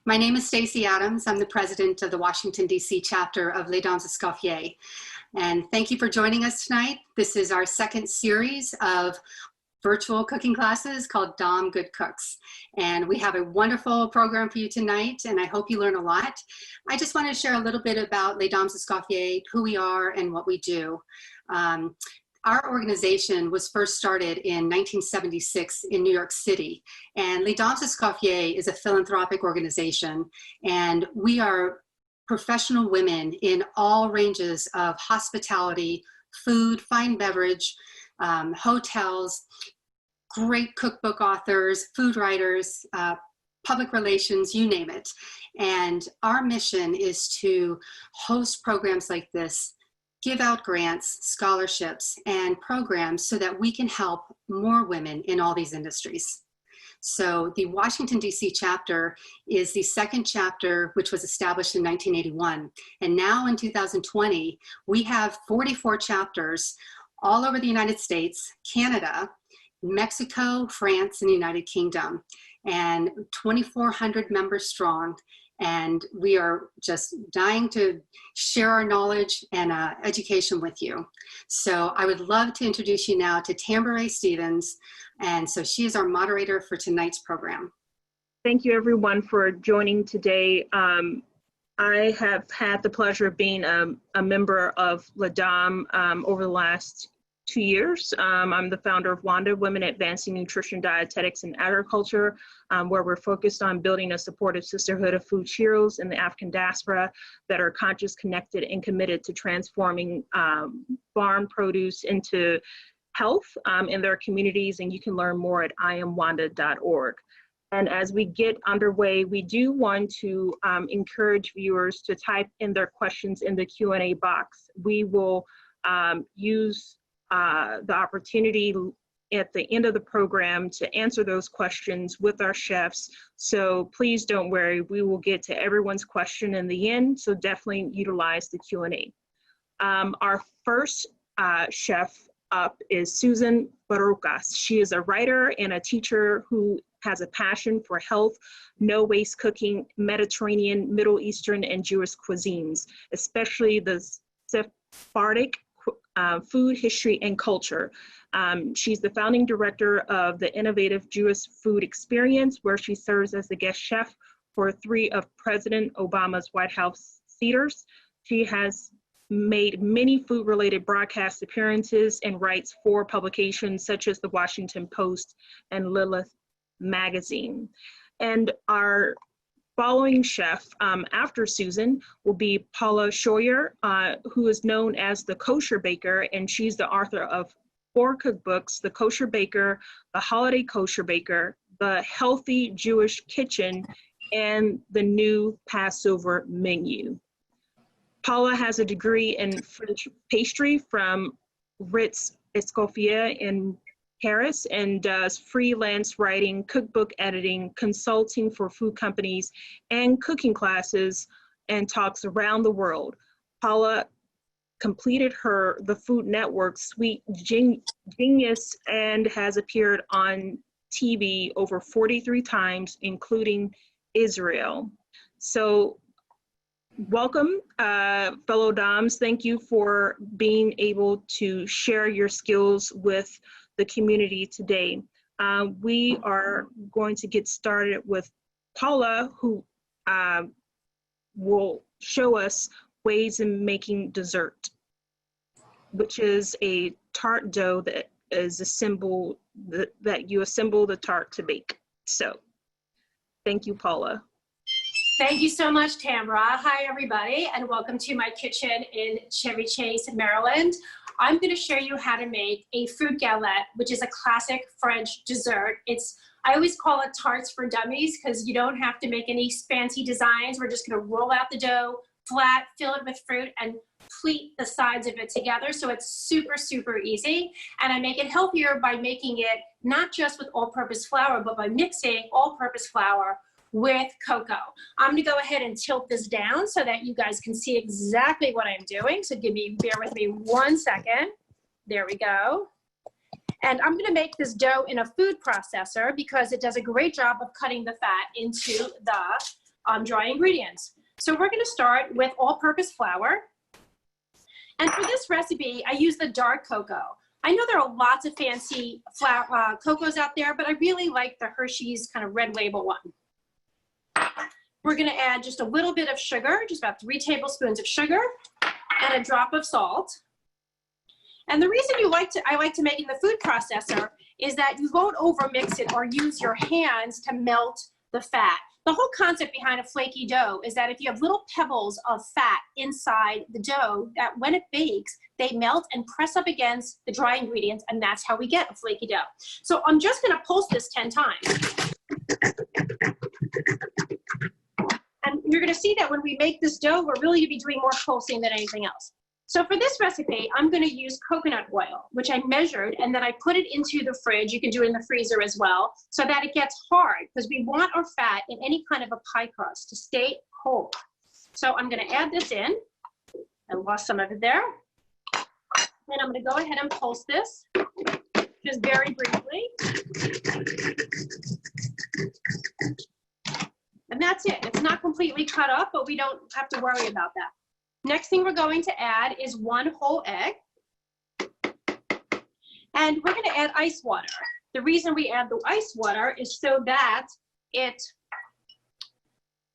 My name is Stacey Adams. I'm the president of the Washington, D.C. chapter of Les Dames Escoffier. And thank you for joining us tonight. This is our second series of virtual cooking classes called Dom Good Cooks. And we have a wonderful program for you tonight, and I hope you learn a lot. I just want to share a little bit about Les Dames Escoffier, who we are and what we do. Our organization was first started in 1976 in New York City, and Les Dames Escoffier is a philanthropic organization, and we are professional women in all ranges of hospitality, food, fine beverage, hotels, great cookbook authors, food writers, public relations, you name it. And our mission is to host programs like this, give out grants, scholarships, and programs so that we can help more women in all these industries. So the Washington, D.C. chapter is the second chapter, which was established in 1981. And now in 2020, we have 44 chapters all over the United States, Canada, Mexico, France, and the United Kingdom, and 2,400 members strong. And we are just dying to share our knowledge and education with you. So I would love to introduce you now to Tambra Raye Stevenson. And so she is our moderator for tonight's program. Thank you everyone for joining today. I have had the pleasure of being a member of Les Dames over the last 2 years. I'm the founder of WANDA, Women Advancing Nutrition, Dietetics, and Agriculture, where we're focused on building a supportive sisterhood of food heroes in the African diaspora that are conscious, connected, and committed to transforming farm produce into health in their communities. And you can learn more at iamwanda.org. And as we get underway, we do want to encourage viewers to type in their questions in the Q&A box. We will use the opportunity at the end of the program to answer those questions with our chefs. So please don't worry, we will get to everyone's question in the end, so definitely utilize the Q&A. Our first chef up is Susan Barocas. She is a writer and a teacher who has a passion for health, no-waste cooking, Mediterranean, Middle Eastern, and Jewish cuisines, especially the Sephardic food history and culture. She's the founding director of the Innovative Jewish Food Experience, where she serves as the guest chef for 3 of President Obama's White House theaters. She has made many food-related broadcast appearances and writes for publications such as the Washington Post and Lilith magazine. And our following chef after Susan will be Paula Shoyer, who is known as the Kosher Baker, and she's the author of 4 cookbooks: The Kosher Baker, The Holiday Kosher Baker, The Healthy Jewish Kitchen, and The New Passover Menu. Paula has a degree in French pastry from Ritz Escoffier in Paris and does freelance writing, cookbook editing, consulting for food companies, and cooking classes and talks around the world. Paula completed the Food Network Sweet Genius and has appeared on TV over 43 times, including Israel. So welcome, fellow Doms. Thank you for being able to share your skills with the community today. We are going to get started with Paula, who will show us ways in making dessert, which is a tart dough that is that you assemble the tart to bake. So thank you, Paula. Thank you so much, Tambra. Hi, everybody, and welcome to my kitchen in Chevy Chase, Maryland. I'm going to show you how to make a fruit galette, which is a classic French dessert. I always call it tarts for dummies because you don't have to make any fancy designs. We're just going to roll out the dough flat, fill it with fruit, and pleat the sides of it together. So it's super, super easy. And I make it healthier by making it not just with all-purpose flour, but by mixing all-purpose flour with cocoa. I'm gonna go ahead and tilt this down so that you guys can see exactly what I'm doing. So bear with me 1 second. There we go. And I'm gonna make this dough in a food processor because it does a great job of cutting the fat into the dry ingredients. So we're going to start with all-purpose flour. And for this recipe, I use the dark cocoa. I know there are lots of fancy cocos out there, but I really like the Hershey's kind of red label one. We're going to add just a little bit of sugar, just about 3 tablespoons of sugar, and a drop of salt. And the reason I like to make it in the food processor is that you won't overmix it or use your hands to melt the fat. The whole concept behind a flaky dough is that if you have little pebbles of fat inside the dough, that when it bakes, they melt and press up against the dry ingredients, and that's how we get a flaky dough. So I'm just going to pulse this 10 times. And you're going to see that when we make this dough, we're really going to be doing more pulsing than anything else. So for this recipe, I'm going to use coconut oil, which I measured, and then I put it into the fridge. You can do it in the freezer as well, so that it gets hard, because we want our fat in any kind of a pie crust to stay cold. So I'm going to add this in. I lost some of it there. And I'm going to go ahead and pulse this, just very briefly. And that's it. It's not completely cut up, but we don't have to worry about that. Next thing we're going to add is 1 whole egg. And we're going to add ice water. The reason we add the ice water is so that it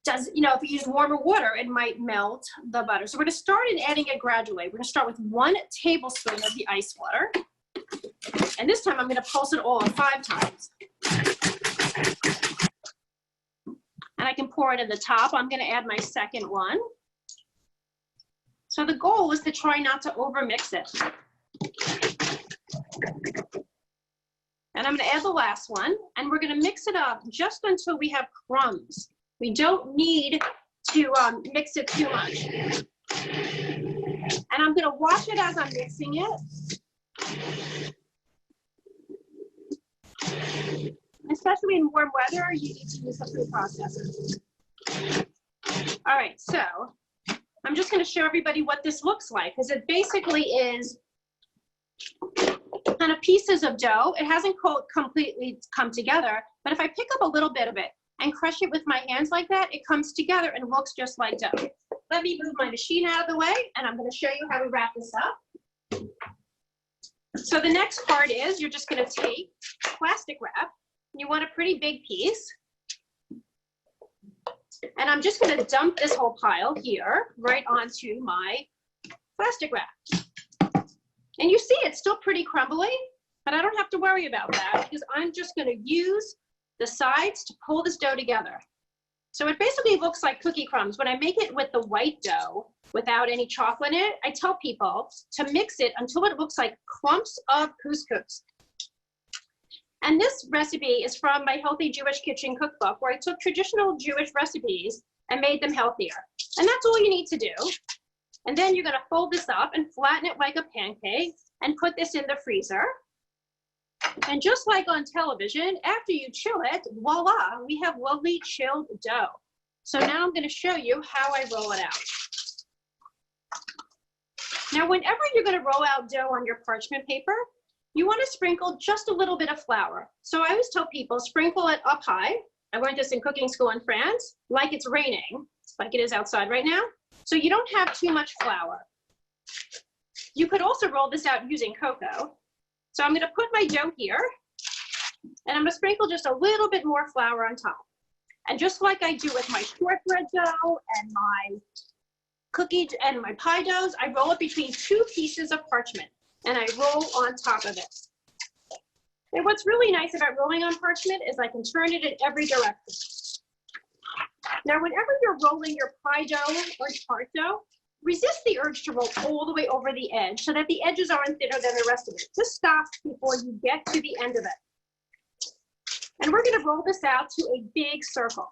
does, if you use warmer water, it might melt the butter. So we're going to start in adding it gradually. We're going to start with 1 tablespoon of the ice water. And this time I'm going to pulse it all 5 times. And I can pour it at the top. I'm going to add my second one. So the goal is to try not to overmix it. And I'm going to add the last one, and we're going to mix it up just until we have crumbs. We don't need to mix it too much. And I'm going to watch it as I'm mixing it. Especially in warm weather, you need to use a food processor. All right, so I'm just going to show everybody what this looks like, because it basically is kind of pieces of dough. It hasn't completely come together, but if I pick up a little bit of it and crush it with my hands like that, it comes together and looks just like dough. Let me move my machine out of the way, and I'm going to show you how we wrap this up. So the next part is you're just going to take plastic wrap. You want a pretty big piece. And I'm just going to dump this whole pile here right onto my plastic wrap. And you see it's still pretty crumbly, but I don't have to worry about that because I'm just going to use the sides to pull this dough together. So it basically looks like cookie crumbs. When I make it with the white dough without any chocolate in it, I tell people to mix it until it looks like clumps of couscous. And this recipe is from my Healthy Jewish Kitchen cookbook, where I took traditional Jewish recipes and made them healthier. And that's all you need to do. And then you're going to fold this up and flatten it like a pancake and put this in the freezer. And just like on television, after you chill it, voila, we have lovely chilled dough. So now I'm going to show you how I roll it out. Now, whenever you're going to roll out dough on your parchment paper, you want to sprinkle just a little bit of flour. So I always tell people, sprinkle it up high. I learned this in cooking school in France, like it's raining, like it is outside right now. So you don't have too much flour. You could also roll this out using cocoa. So I'm going to put my dough here, and I'm going to sprinkle just a little bit more flour on top. And just like I do with my shortbread dough and my cookie and my pie doughs, I roll it between 2 pieces of parchment, and I roll on top of it. And what's really nice about rolling on parchment is I can turn it in every direction. Now, whenever you're rolling your pie dough or tart dough, resist the urge to roll all the way over the edge so that the edges aren't thinner than the rest of it. Just stop before you get to the end of it. And we're going to roll this out to a big circle.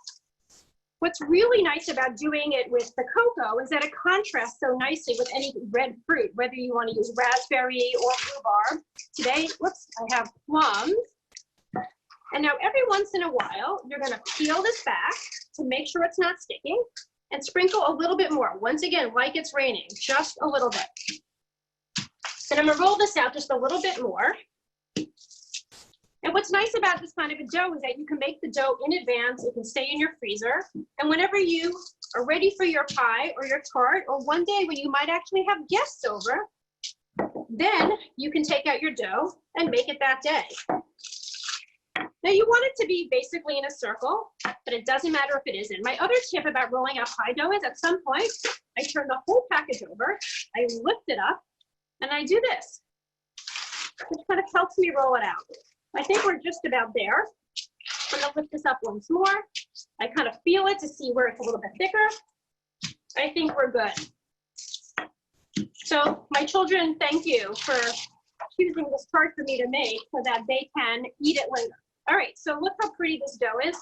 What's really nice about doing it with the cocoa is that it contrasts so nicely with any red fruit, whether you want to use raspberry or rhubarb. Today, whoops, I have plums. And now every once in a while, you're going to peel this back to make sure it's not sticking and sprinkle a little bit more. Once again, like it's raining, just a little bit. And I'm going to roll this out just a little bit more. And what's nice about this kind of a dough is that you can make the dough in advance. It can stay in your freezer. And whenever you are ready for your pie or your tart, or one day when you might actually have guests over, then you can take out your dough and make it that day. Now you want it to be basically in a circle, but it doesn't matter if it isn't. My other tip about rolling out pie dough is at some point, I turn the whole package over, I lift it up, and I do this. Which kind of helps me roll it out. I think we're just about there. I'm gonna lift this up once more. I kind of feel it to see where it's a little bit thicker. I think we're good. So my children, thank you for choosing this tart for me to make so that they can eat it later. All right, so look how pretty this dough is.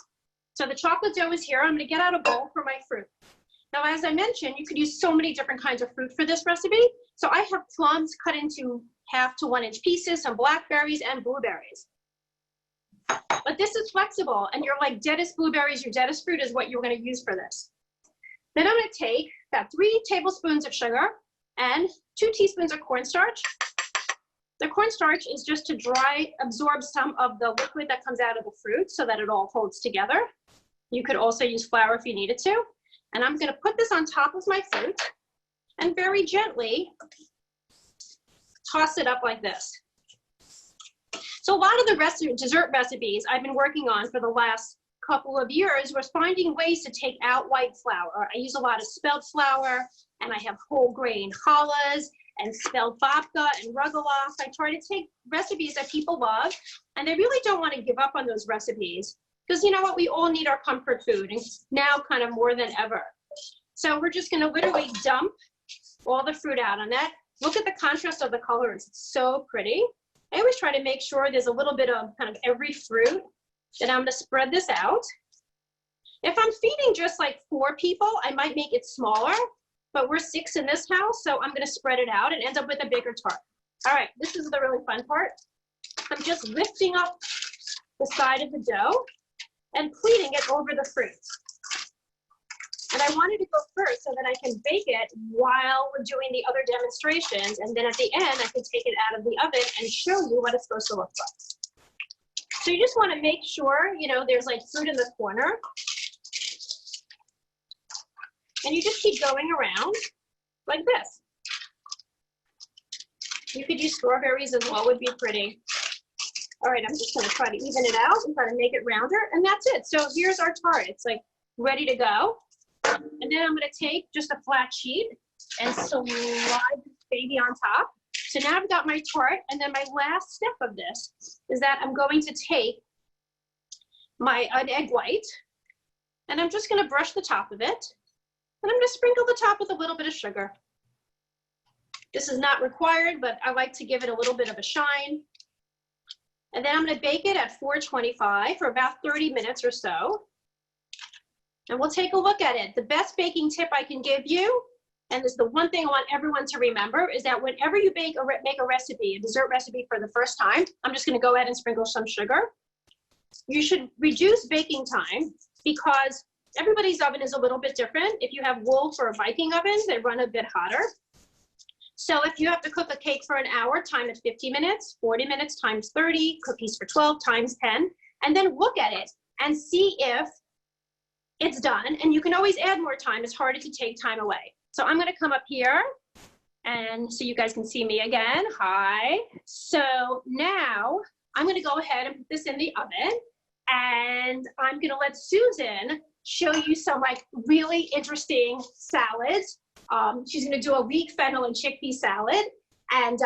So the chocolate dough is here. I'm gonna get out a bowl for my fruit. Now, as I mentioned, you could use so many different kinds of fruit for this recipe. So I have plums cut into 1/2 to 1 inch pieces, some blackberries and blueberries. But this is flexible, and your like deadest blueberries, your deadest fruit is what you're gonna use for this. Then I'm gonna take about 3 tablespoons of sugar and 2 teaspoons of cornstarch. The cornstarch is just to absorb some of the liquid that comes out of the fruit so that it all holds together. You could also use flour if you needed to. And I'm gonna put this on top of my fruit and very gently toss it up like this. So a lot of the dessert recipes I've been working on for the last couple of years was finding ways to take out white flour. I use a lot of spelt flour, and I have whole grain challahs and spelt babka and rugelach. I try to take recipes that people love, and they really don't want to give up on those recipes because you know what, we all need our comfort food, and now kind of more than ever. So we're just gonna literally dump all the fruit out on that. Look at the contrast of the colors, it's so pretty. I always try to make sure there's a little bit of kind of every fruit. Then I'm gonna spread this out. If I'm feeding just like 4 people, I might make it smaller, but we're 6 in this house, so I'm gonna spread it out and end up with a bigger tart. All right, this is the really fun part. I'm just lifting up the side of the dough and pleating it over the fruit. And I wanted to go first so that I can bake it while we're doing the other demonstrations. And then at the end, I can take it out of the oven and show you what it's supposed to look like. So you just want to make sure, you know, there's like fruit in the corner. And you just keep going around like this. You could use strawberries as well, would be pretty. All right, I'm just gonna try to even it out and try to make it rounder, and that's it. So here's our tart. It's like ready to go. And then I'm gonna take just a flat sheet and slide this baby on top. So now I've got my tart, and then my last step of this is that I'm going to take an egg white, and I'm just gonna brush the top of it, and I'm gonna sprinkle the top with a little bit of sugar. This is not required, but I like to give it a little bit of a shine. And then I'm gonna bake it at 425 for about 30 minutes or so. And we'll take a look at it. The best baking tip I can give you, and this is the one thing I want everyone to remember, is that whenever you make a recipe, a dessert recipe for the first time, I'm just gonna go ahead and sprinkle some sugar. You should reduce baking time because everybody's oven is a little bit different. If you have Wolf or Viking ovens, they run a bit hotter. So if you have to cook a cake for an hour, time it 50 minutes, 40 minutes times 30, cookies for 12 times 10, and then look at it and see if it's done. And you can always add more time. It's harder to take time away. So I'm gonna come up here and so you guys can see me again. Hi. So now I'm gonna go ahead and put this in the oven, and I'm gonna let Susan show you some like really interesting salads. She's gonna do a leek, fennel, and chickpea salad, and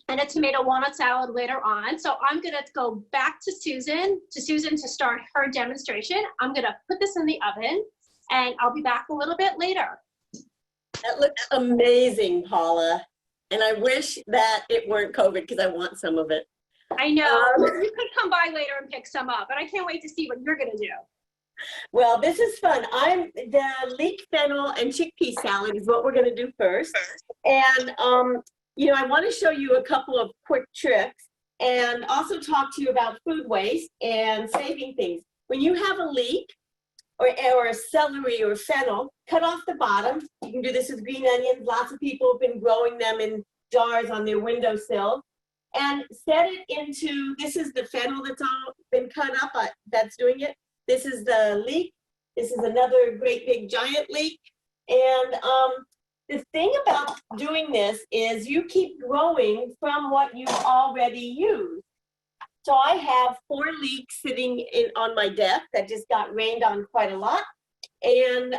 a tomato walnut salad later on. So I'm gonna go back to Susan to start her demonstration. I'm gonna put this in the oven, and I'll be back a little bit later. That looks amazing, Paula. And I wish that it weren't COVID because I want some of it. I know, you could come by later and pick some up, but I can't wait to see what you're gonna do. Well, this is fun. The leek, fennel, and chickpea salad is what we're going to do first. And, you know, I want to show you a couple of quick tricks and also talk to you about food waste and saving things. When you have a leek or a celery or fennel, cut off the bottom. You can do this with green onions. Lots of people have been growing them in jars on their windowsill. and set it into, this is the fennel that's all been cut up, that's doing it. This is the leek. This is another great big giant leek. And the thing about doing this is you keep growing from what you've already used. So I have 4 leeks sitting on my deck that just got rained on quite a lot, and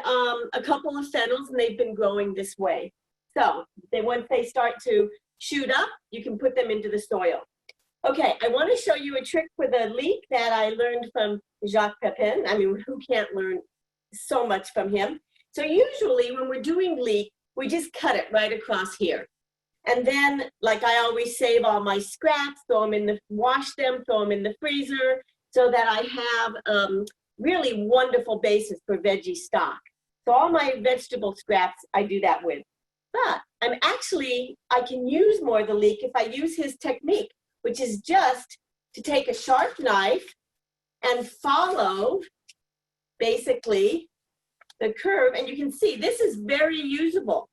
a couple of fennels, and they've been growing this way. So once they start to shoot up, you can put them into the soil. Okay, I want to show you a trick for the leek that I learned from Jacques Pepin. I mean, who can't learn so much from him? So usually when we're doing leek, we just cut it right across here. And then, like I always save all my scraps, wash them, throw them in the freezer, so that I have really wonderful basis for veggie stock. So all my vegetable scraps, I do that with. But I can use more of the leek if I use his technique, which is just to take a sharp knife and follow, basically, the curve. And you can see this is very usable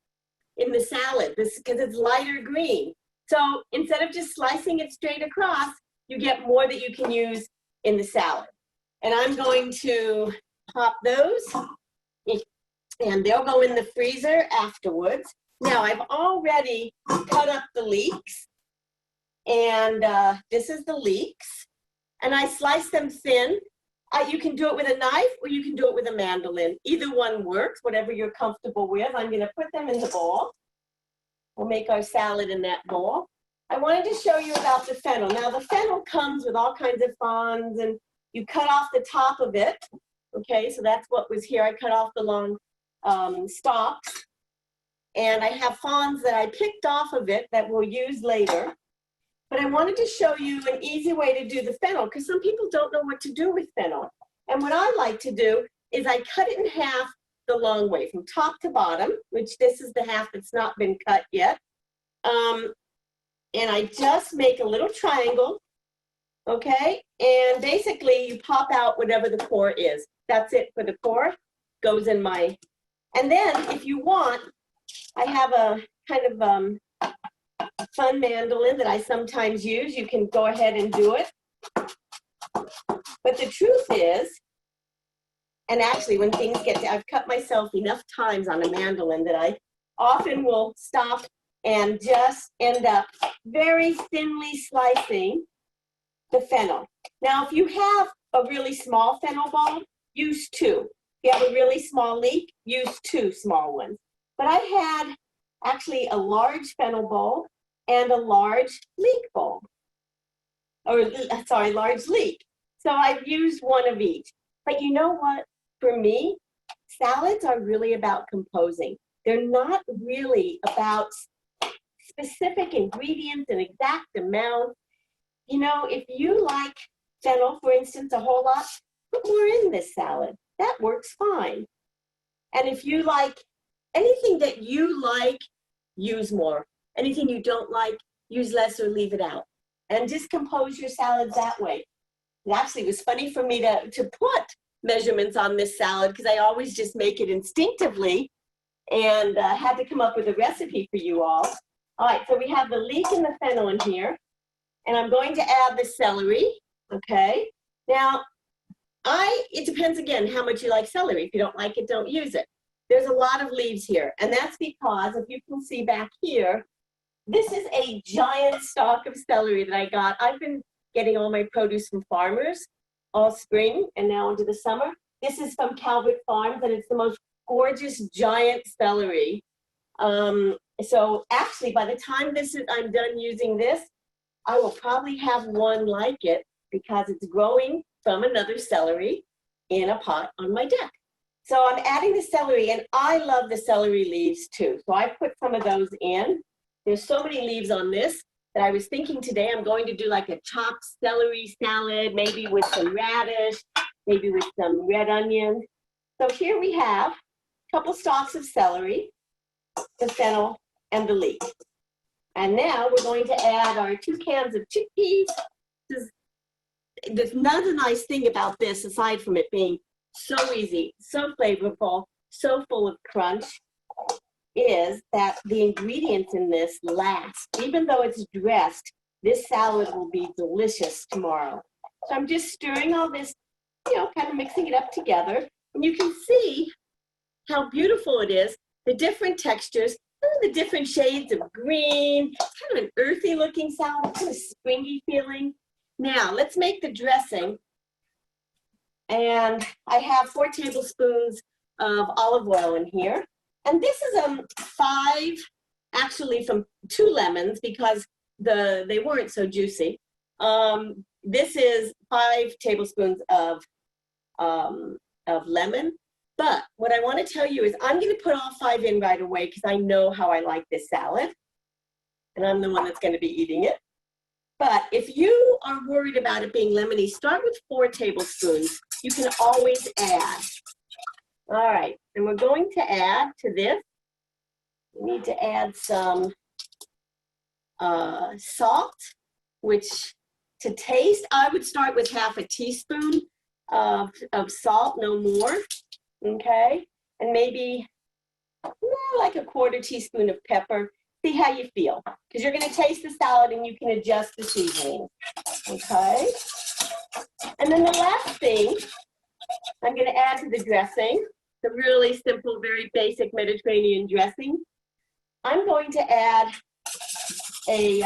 in the salad, because it's lighter green. So instead of just slicing it straight across, you get more that you can use in the salad. And I'm going to pop those, and they'll go in the freezer afterwards. Now I've already cut up the leeks, and this is the leeks, and I slice them thin. You can do it with a knife, or you can do it with a mandolin. Either one works, whatever you're comfortable with. I'm going to put them in the bowl. We'll make our salad in that bowl. I wanted to show you about the fennel. Now, the fennel comes with all kinds of fronds, and you cut off the top of it. Okay, so that's what was here. I cut off the long stalks, and I have fronds that I picked off of it that we'll use later. But I wanted to show you an easy way to do the fennel, because some people don't know what to do with fennel. And what I like to do is I cut it in half the long way, from top to bottom, which this is the half that's not been cut yet. And I just make a little triangle, okay? And basically you pop out whatever the core is. That's it for the core. Goes in my, and then if you want, I have a kind of fun mandolin that I sometimes use. You can go ahead and do it. But the truth is, and actually when things I've cut myself enough times on a mandolin that I often will stop and just end up very thinly slicing the fennel. Now, if you have a really small fennel bulb, use 2. If you have a really small leek, use 2 small ones. But I had actually a large fennel bulb and a large leek bulb, or sorry, large leek. So I've used one of each. But you know what? For me, salads are really about composing. They're not really about specific ingredients and exact amounts. You know, if you like fennel, for instance, a whole lot, put more in this salad. That works fine. And if you like anything that you like, use more. Anything you don't like, use less or leave it out. And just compose your salads that way. It actually was funny for me to put measurements on this salad, because I always just make it instinctively, and had to come up with a recipe for you all. All right, so we have the leek and the fennel in here, and I'm going to add the celery, okay? Now, it depends again how much you like celery. If you don't like it, don't use it. There's a lot of leaves here, and that's because, if you can see back here, this is a giant stalk of celery that I got. I've been getting all my produce from farmers all spring and now into the summer. This is from Calvert Farms, and it's the most gorgeous giant celery. So actually, by the time I'm done using this, I will probably have one like it, because it's growing from another celery in a pot on my deck. So I'm adding the celery, and I love the celery leaves too. So I put some of those in. There's so many leaves on this that I was thinking today I'm going to do like a chopped celery salad, maybe with some radish, maybe with some red onion. So here we have a couple stalks of celery, the fennel, and the leek. And now we're going to add our 2 cans of chickpeas. There's another nice thing about this, aside from it being so easy, so flavorful, so full of crunch, is that the ingredients in this last. Even though it's dressed this salad will be delicious tomorrow. So I'm just stirring all this, you know, kind of mixing it up together. And you can see how beautiful it is, the different textures, the different shades of green, kind of an earthy looking salad, kind of springy feeling. Now let's make the dressing. And I have 4 tablespoons of olive oil in here. And this is 5, actually from 2 lemons because they weren't so juicy. This is 5 tablespoons of lemon. But what I want to tell you is I'm going to put all 5 in right away because I know how I like this salad. And I'm the one that's going to be eating it. But if you are worried about it being lemony, start with 4 tablespoons. You can always add. All right, and we're going to add to this, we need to add some salt, which to taste, I would start with half a teaspoon of salt, no more, okay? And maybe more like a 1/4 teaspoon of pepper. See how you feel, because you're gonna taste the salad and you can adjust the seasoning, okay? And then the last thing I'm gonna add to the dressing, the really simple, very basic Mediterranean dressing, I'm going to add a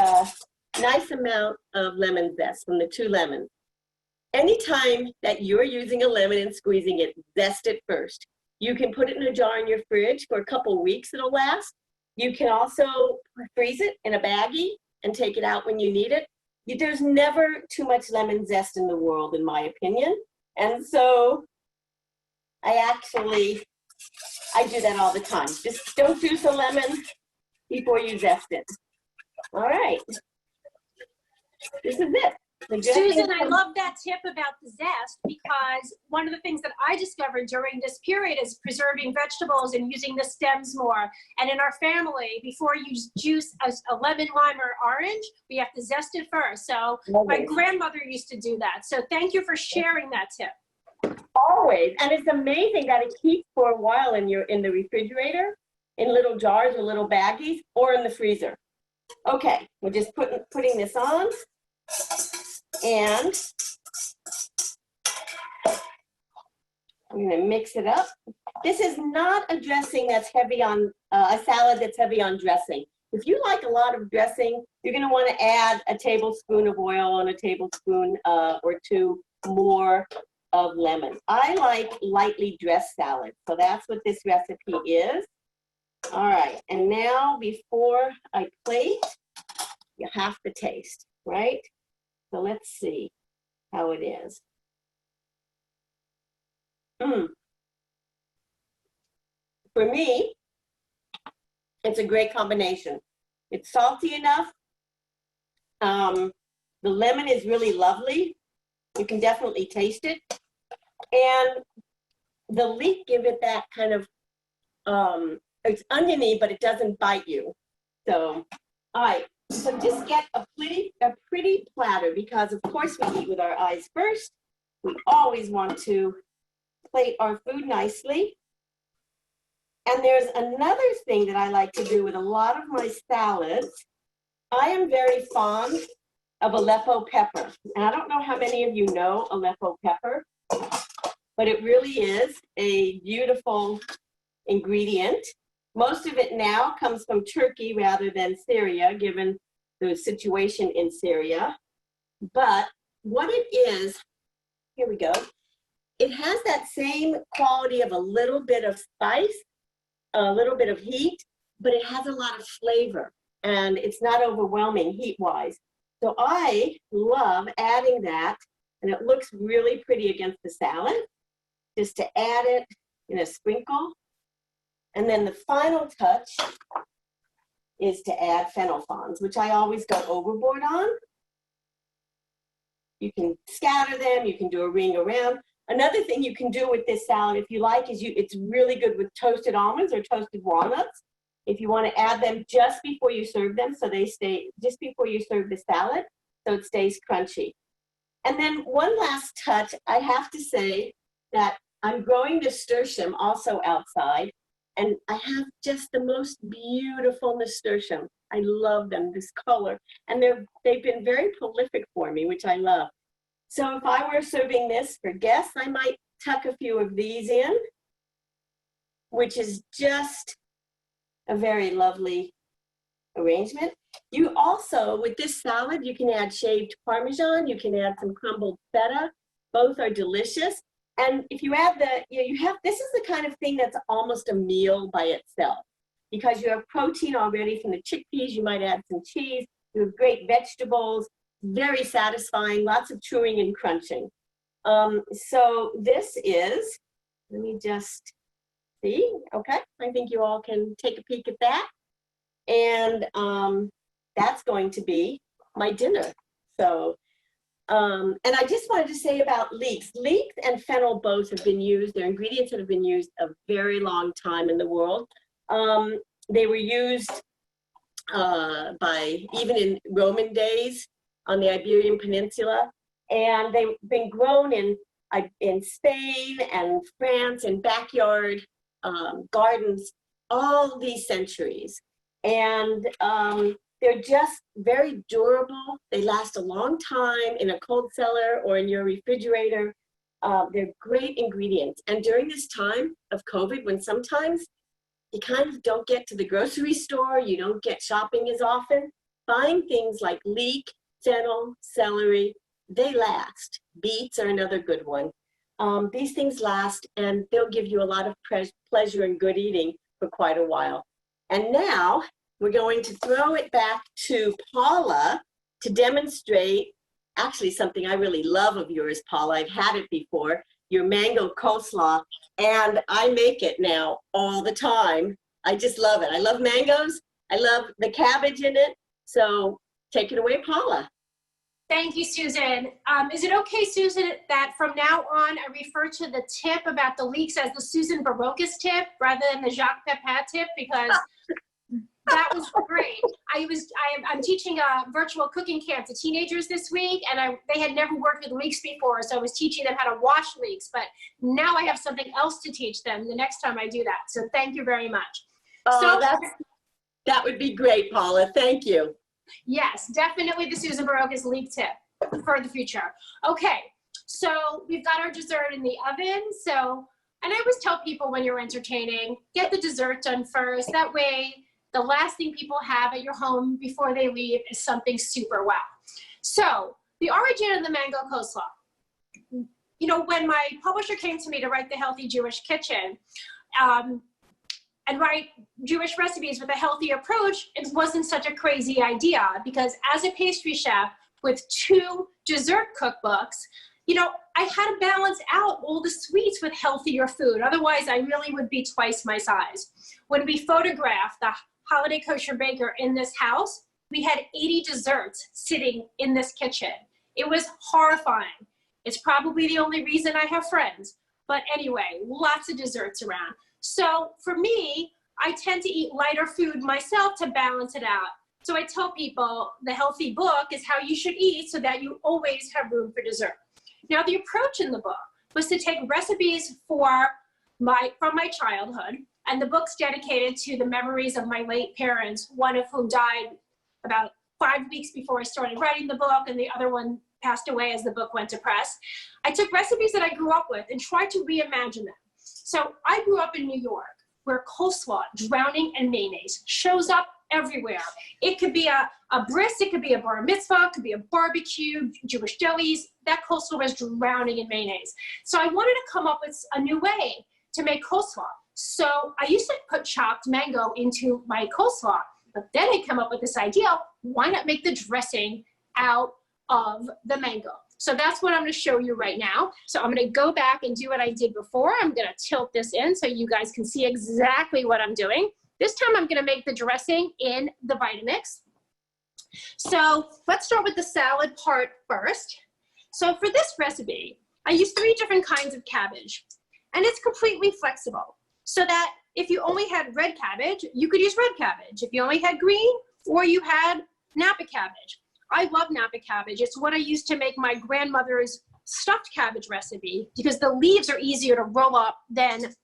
nice amount of lemon zest from the 2 lemons. Anytime that you're using a lemon and squeezing it, zest it first. You can put it in a jar in your fridge for a couple weeks, it'll last. You can also freeze it in a baggie and take it out when you need it. There's never too much lemon zest in the world, in my opinion. And so I do that all the time. Just don't juice a lemon before you zest it. All right. This is it. Susan, I love that tip about the zest because one of the things that I discovered during this period is preserving vegetables and using the stems more. And in our family, before you juice a lemon, lime, or orange, we have to zest it first. So my grandmother used to do that. So thank you for sharing that tip. Always. And it's amazing that it keeps for a while in the refrigerator, in little jars or little baggies, or in the freezer. Okay, we're just putting this on. And I'm going to mix it up. This is not a dressing that's heavy on, a salad that's heavy on dressing. If you like a lot of dressing, you're going to want to add a tablespoon of oil and a tablespoon or 2 more of lemon. I like lightly dressed salad, so that's what this recipe is. All right, and now before I plate, you have to taste, right? So let's see how it is. For me, it's a great combination. It's salty enough. The lemon is really lovely. You can definitely taste it. And the leek give it that kind of, it's oniony, but it doesn't bite you. So, all right. So just get a pretty platter because of course we eat with our eyes first. We always want to plate our food nicely. And there's another thing that I like to do with a lot of my salads. I am very fond of Aleppo pepper. And I don't know how many of you know Aleppo pepper, but it really is a beautiful ingredient. Most of it now comes from Turkey rather than Syria, given the situation in Syria. But what it is, here we go, it has that same quality of a little bit of spice, a little bit of heat, but it has a lot of flavor, and it's not overwhelming heat-wise. So I love adding that, and it looks really pretty against the salad, just to add it in a sprinkle. And then the final touch is to add fennel fronds, which I always go overboard on. You can scatter them, you can do a ring around. Another thing you can do with this salad, if you like, is it's really good with toasted almonds or toasted walnuts. If you want to add them just before you serve them, so they stay just before you serve the salad, so it stays crunchy. And then one last touch, I have to say that I'm growing nasturtium also outside. And I have just the most beautiful nasturtium. I love them, this color. And they've been very prolific for me, which I love. So if I were serving this for guests, I might tuck a few of these in, which is just a very lovely arrangement. You also, with this salad, you can add shaved Parmesan, you can add some crumbled feta. Both are delicious. And if you add this is the kind of thing that's almost a meal by itself, because you have protein already from the chickpeas. You might add some cheese. You have great vegetables, very satisfying, lots of chewing and crunching. So this is, let me just see. Okay, I think you all can take a peek at that. And that's going to be my dinner. So, and I just wanted to say about leeks. Leeks and fennel both have been used. They're ingredients that have been used a very long time in the world. They were used by even in Roman days on the Iberian Peninsula, and they've been grown in Spain and France in backyard gardens all these centuries. And they're just very durable. They last a long time in a cold cellar or in your refrigerator. They're great ingredients. And during this time of COVID, when sometimes you kind of don't get to the grocery store, you don't get shopping as often, buying things like leek, fennel, celery, they last. Beets are another good one. These things last, and they'll give you a lot of pleasure and good eating for quite a while. And now we're going to throw it back to Paula to demonstrate actually something I really love of yours, Paula. I've had it before, your mango coleslaw, and I make it now all the time. I just love it. I love mangoes. I love the cabbage in it. So take it away, Paula. Thank you, Susan. Is it okay, Susan, that from now on I refer to the tip about the leeks as the Susan Barocas tip rather than the Jacques Pepin tip, because that was great. I'm teaching a virtual cooking camp to teenagers this week, and they had never worked with leeks before, so I was teaching them how to wash leeks. But now I have something else to teach them the next time I do that. So thank you very much. Oh, that would be great, Paula. Thank you. Yes, definitely the Susan Barocas leek tip for the future. Okay, so we've got our dessert in the oven. So, and I always tell people when you're entertaining, get the dessert done first. That way, the last thing people have at your home before they leave is something super wow. So, the origin of the mango coleslaw. You know, when my publisher came to me to write The Healthy Jewish Kitchen, and write Jewish recipes with a healthy approach, it wasn't such a crazy idea, because as a pastry chef with 2 dessert cookbooks, you know, I had to balance out all the sweets with healthier food. Otherwise, I really would be twice my size. When we photographed the Holiday Kosher Baker in this house, we had 80 desserts sitting in this kitchen. It was horrifying. It's probably the only reason I have friends. But anyway, lots of desserts around. So for me, I tend to eat lighter food myself to balance it out. So I tell people the healthy book is how you should eat so that you always have room for dessert. Now, the approach in the book was to take recipes from my childhood, and the book's dedicated to the memories of my late parents, one of whom died about 5 weeks before I started writing the book, and the other one passed away as the book went to press. I took recipes that I grew up with and tried to reimagine them. So I grew up in New York, where coleslaw, drowning in mayonnaise, shows up everywhere. It could be a bris, it could be a bar mitzvah, it could be a barbecue, Jewish delis. That coleslaw was drowning in mayonnaise. So I wanted to come up with a new way to make coleslaw. So I used to put chopped mango into my coleslaw, but then I come up with this idea, why not make the dressing out of the mango? So that's what I'm going to show you right now. So I'm going to go back and do what I did before. I'm going to tilt this in so you guys can see exactly what I'm doing. This time I'm going to make the dressing in the Vitamix. So let's start with the salad part first. So for this recipe, I use 3 different kinds of cabbage, and it's completely flexible. So that if you only had red cabbage, you could use red cabbage. If you only had green, or you had Napa cabbage. I love Napa cabbage. It's what I used to make my grandmother's stuffed cabbage recipe, because the leaves are easier to roll up than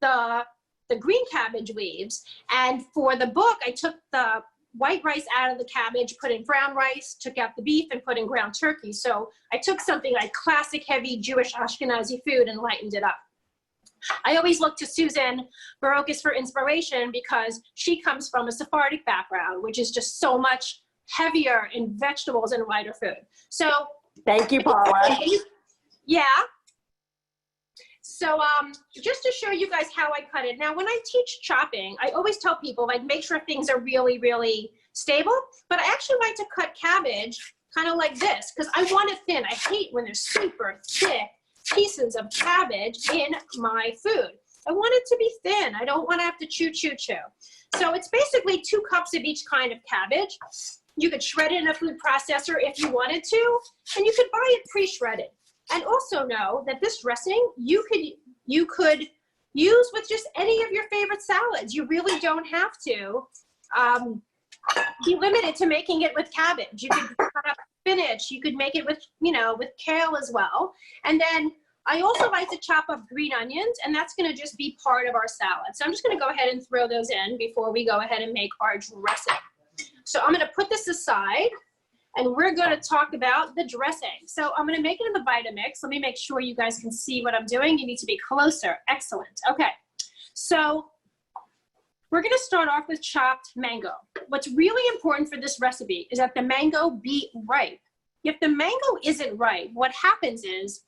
the the green cabbage leaves. And for the book, I took the white rice out of the cabbage, put in brown rice, took out the beef, and put in ground turkey. So I took something like classic heavy Jewish Ashkenazi food and lightened it up. I always look to Susan Barocas for inspiration because she comes from a Sephardic background, which is just so much heavier in vegetables and lighter food. So thank you, Paula. Yeah. So just to show you guys how I cut it. Now, when I teach chopping, I always tell people, like, make sure things are really, really stable. But I actually like to cut cabbage kind of like this because I want it thin. I hate when there's super thick pieces of cabbage in my food. I want it to be thin. I don't want to have to chew. So it's basically 2 cups of each kind of cabbage. You could shred it in a food processor if you wanted to, and you could buy it pre-shredded. And also know that this dressing you could use with just any of your favorite salads. You really don't have to be limited to making it with cabbage. You could cut up spinach. You could make it with, with kale as well. And then I also like to chop up green onions, and that's going to just be part of our salad. So I'm just going to go ahead and throw those in before we go ahead and make our dressing. So I'm going to put this aside. And we're going to talk about the dressing. So I'm going to make it in the Vitamix. Let me make sure you guys can see what I'm doing. You need to be closer. Excellent. Okay. So we're going to start off with chopped mango. What's really important for this recipe is that the mango be ripe. If the mango isn't ripe, what happens is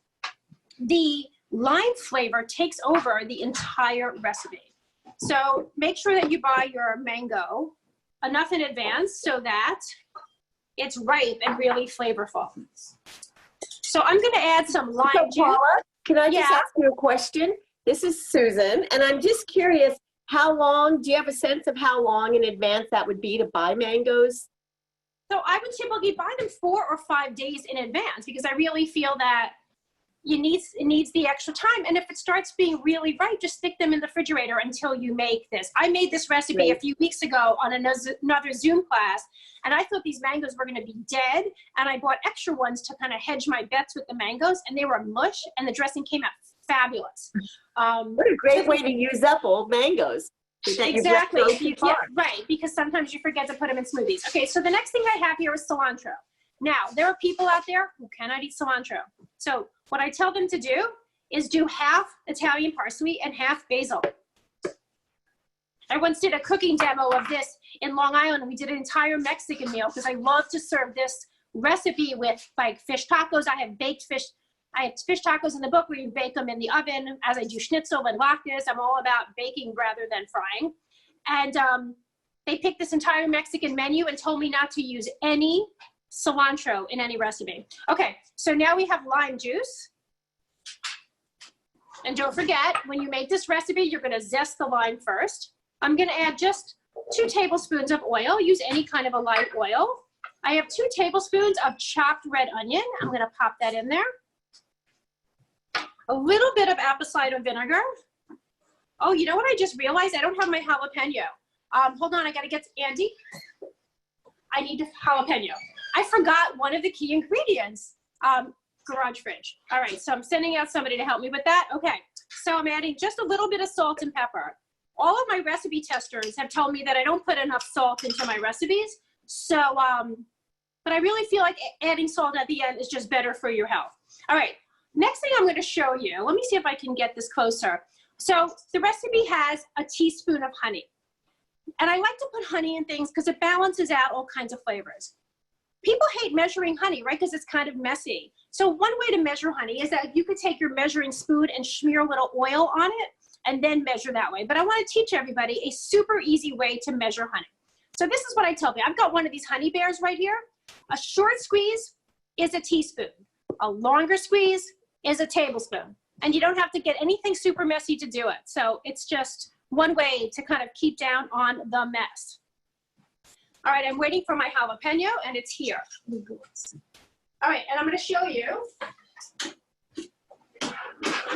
the lime flavor takes over the entire recipe. So make sure that you buy your mango enough in advance so that it's ripe and really flavorful. So I'm going to add some lime juice. Paula, can I just ask you a question? This is Susan, and I'm just curious, do you have a sense of how long in advance that would be to buy mangoes? So I would typically buy them 4 or 5 days in advance because I really feel that it needs the extra time. And if it starts being really ripe, just stick them in the refrigerator until you make this. I made this recipe a few weeks ago on another Zoom class, and I thought these mangoes were going to be dead. And I bought extra ones to kind of hedge my bets with the mangoes, and they were mush, and the dressing came out fabulous. What a great way to use up old mangoes. Exactly. Right, because sometimes you forget to put them in smoothies. Okay, so the next thing I have here is cilantro. Now, there are people out there who cannot eat cilantro. So what I tell them to do is do half Italian parsley and half basil. I once did a cooking demo of this in Long Island. We did an entire Mexican meal because I love to serve this recipe with like fish tacos. I have baked fish. I have fish tacos in the book where you bake them in the oven as I do schnitzel and latkes. I'm all about baking rather than frying. And they picked this entire Mexican menu and told me not to use any cilantro in any recipe. Okay, so now we have lime juice. And don't forget, when you make this recipe, you're going to zest the lime first. I'm going to add just 2 tablespoons of oil. Use any kind of a light oil. I have 2 tablespoons of chopped red onion. I'm going to pop that in there. A little bit of apple cider vinegar. Oh, you know what I just realized? I don't have my jalapeno. Hold on, I got to get to Andy. I need jalapeno. I forgot one of the key ingredients, garage fridge. All right, so I'm sending out somebody to help me with that. Okay, so I'm adding just a little bit of salt and pepper. All of my recipe testers have told me that I don't put enough salt into my recipes. So, but I really feel like adding salt at the end is just better for your health. All right, next thing I'm gonna show you, let me see if I can get this closer. So the recipe has a teaspoon of honey. And I like to put honey in things because it balances out all kinds of flavors. People hate measuring honey, right? Because it's kind of messy. So one way to measure honey is that you could take your measuring spoon and smear a little oil on it and then measure that way. But I want to teach everybody a super easy way to measure honey. So this is what I tell people. I've got one of these honey bears right here. A short squeeze is a teaspoon. A longer squeeze is a tablespoon. And you don't have to get anything super messy to do it. So it's just one way to kind of keep down on the mess. All right, I'm waiting for my jalapeno, and it's here. All right, and I'm going to show you.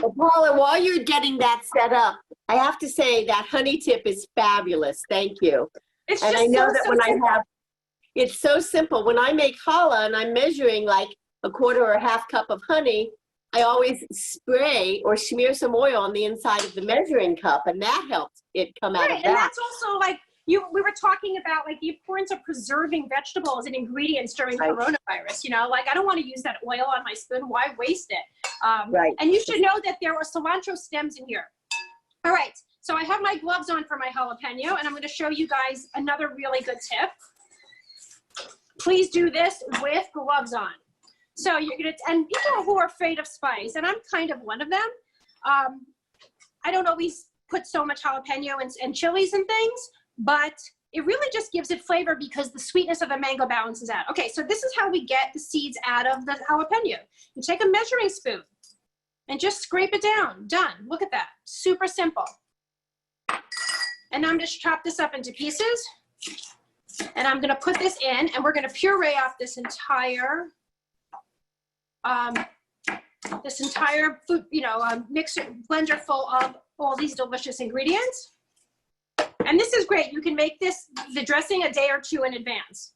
Well, Paula, while you're getting that set up, I have to say that honey tip is fabulous. Thank you. It's and just I know so, that so when simple. I have, it's so simple. When I make challah and I'm measuring like a quarter or a half cup of honey, I always spray or smear some oil on the inside of the measuring cup, and that helps it come out of Right, that. and that's also like, we were talking about like the importance of preserving vegetables and ingredients during Right. coronavirus, you know, like I don't want to use that oil on my spoon. Why waste it? Right. And you should know that there are cilantro stems in here. All right, so I have my gloves on for my jalapeno, and I'm going to show you guys another really good tip. Please do this with gloves on. So you're going to, and people who are afraid of spice, and I'm kind of one of them, I don't always put so much jalapeno and chilies and things, but it really just gives it flavor because the sweetness of the mango balances out. Okay, so this is how we get the seeds out of the jalapeno. You take a measuring spoon and just scrape it down. Done. Look at that. Super simple. And now I'm just chop this up into pieces. And I'm going to put this in, and we're going to puree off this entire food, mixer blender full of all these delicious ingredients. And this is great. You can make the dressing a day or two in advance.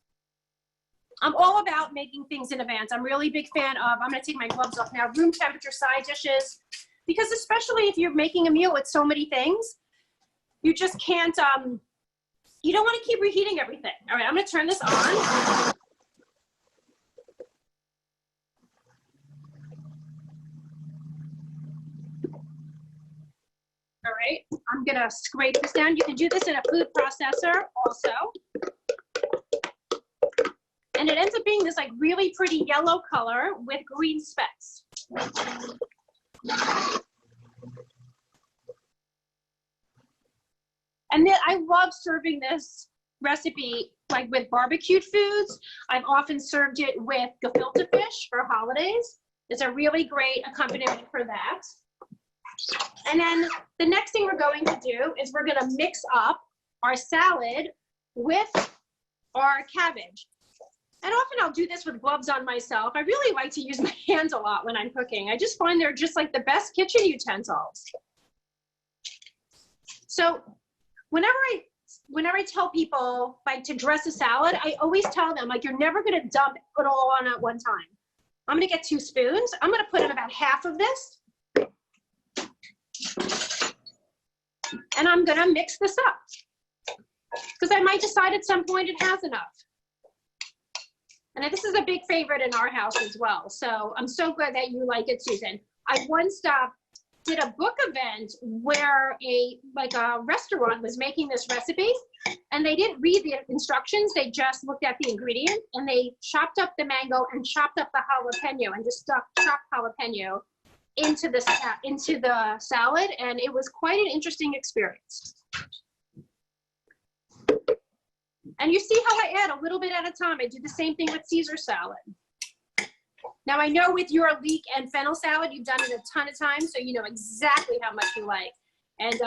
I'm all about making things in advance. I'm really a big fan of, I'm going to take my gloves off now, room temperature side dishes, because especially if you're making a meal with so many things, you just can't, you don't want to keep reheating everything. All right, I'm going to turn this on. All right, I'm going to scrape this down. You can do this in a food processor also. And it ends up being this like really pretty yellow color with green specks. And then I love serving this recipe like with barbecued foods. I've often served it with gefilte fish for holidays. It's a really great accompaniment for that. And then the next thing we're going to do is we're going to mix up our salad with our cabbage. And often I'll do this with gloves on myself. I really like to use my hands a lot when I'm cooking. I just find they're just like the best kitchen utensils. So whenever I tell people like to dress a salad, I always tell them like, you're never going to dump it all on at one time. I'm going to get 2 spoons. I'm going to put in about half of this. And I'm going to mix this up because I might decide at some point it has enough. And this is a big favorite in our house as well. So I'm so glad that you like it, Susan. I once did a book event where a restaurant was making this recipe, and they didn't read the instructions. They just looked at the ingredient, and they chopped up the mango and chopped up the jalapeno and just chopped jalapeno into the salad, and it was quite an interesting experience. And you see how I add a little bit at a time. I do the same thing with Caesar salad. Now I know with your leek and fennel salad, you've done it a ton of times, so you know exactly how much you like. And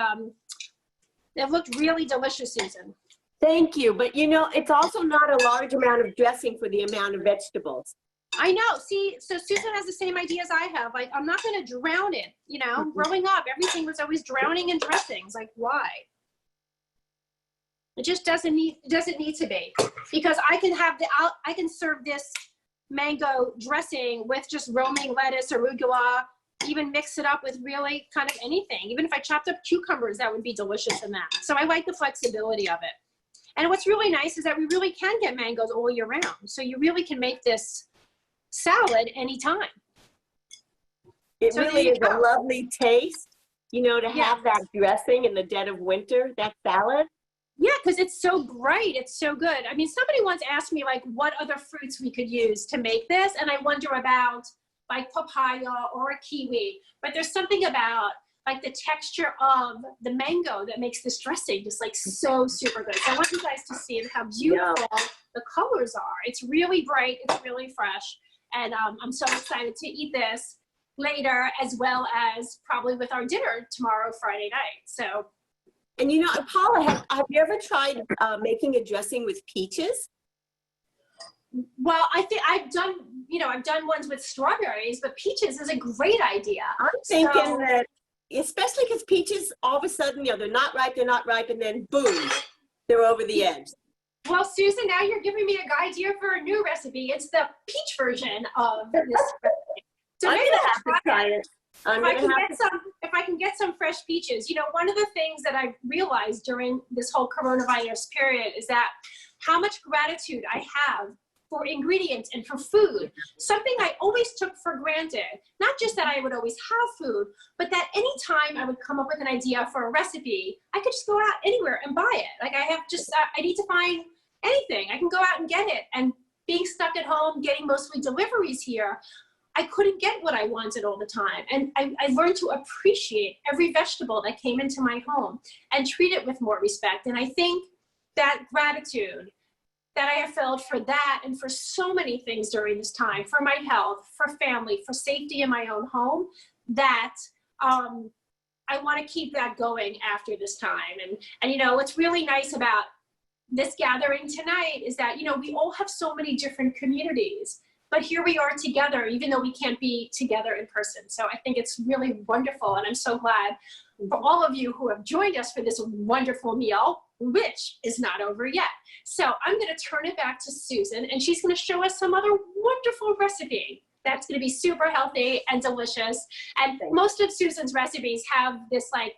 it looked really delicious, Susan. Thank you, but you know, it's also not a large amount of dressing for the amount of vegetables. I know, see, so Susan has the same idea as I have. Like, I'm not gonna drown it, you know? Growing up, everything was always drowning in dressings. Like, why? It just doesn't need to be, because I can serve this mango dressing with just romaine lettuce, arugula, even mix it up with really kind of anything. Even if I chopped up cucumbers, that would be delicious in that. So I like the flexibility of it. And what's really nice is that we really can get mangoes all year round. So you really can make this salad anytime. It really is a lovely taste, you know, to have that dressing in the dead of winter, that salad. Yeah, because it's so bright. It's so good. I mean, somebody once asked me, like, what other fruits we could use to make this. And I wonder about, like, papaya or a kiwi. But there's something about, like, the texture of the mango that makes this dressing just, like, so super good. So I want you guys to see how beautiful the colors are. It's really bright. It's really fresh. And I'm so excited to eat this later, as well as probably with our dinner tomorrow, Friday night. So. And you know, Paula, have you ever tried making a dressing with peaches? Well, I think I've done ones with strawberries, but peaches is a great idea. I'm thinking that, especially because peaches, all of a sudden, you know, they're not ripe, and then boom, they're over the edge. Well, Susan, now you're giving me an idea for a new recipe. It's the peach version of this recipe. So I'm maybe gonna I'll have to try it. if I can get some fresh peaches. You know, one of the things that I realized during this whole coronavirus period is that how much gratitude I have for ingredients and for food, something I always took for granted. Not just that I would always have food, but that anytime I would come up with an idea for a recipe, I could just go out anywhere and buy it. Like I need to find anything, I can go out and get it. And being stuck at home, getting mostly deliveries here, I couldn't get what I wanted all the time. And I learned to appreciate every vegetable that came into my home and treat it with more respect. And I think that gratitude that I have felt for that and for so many things during this time, for my health, for family, for safety in my own home, that I want to keep that going after this time. And you know, what's really nice about this gathering tonight is that, you know, we all have so many different communities, but here we are together, even though we can't be together in person. So I think it's really wonderful. And I'm so glad for all of you who have joined us for this wonderful meal, which is not over yet. So I'm going to turn it back to Susan, and she's going to show us some other wonderful recipe that's going to be super healthy and delicious. And most of Susan's recipes have this like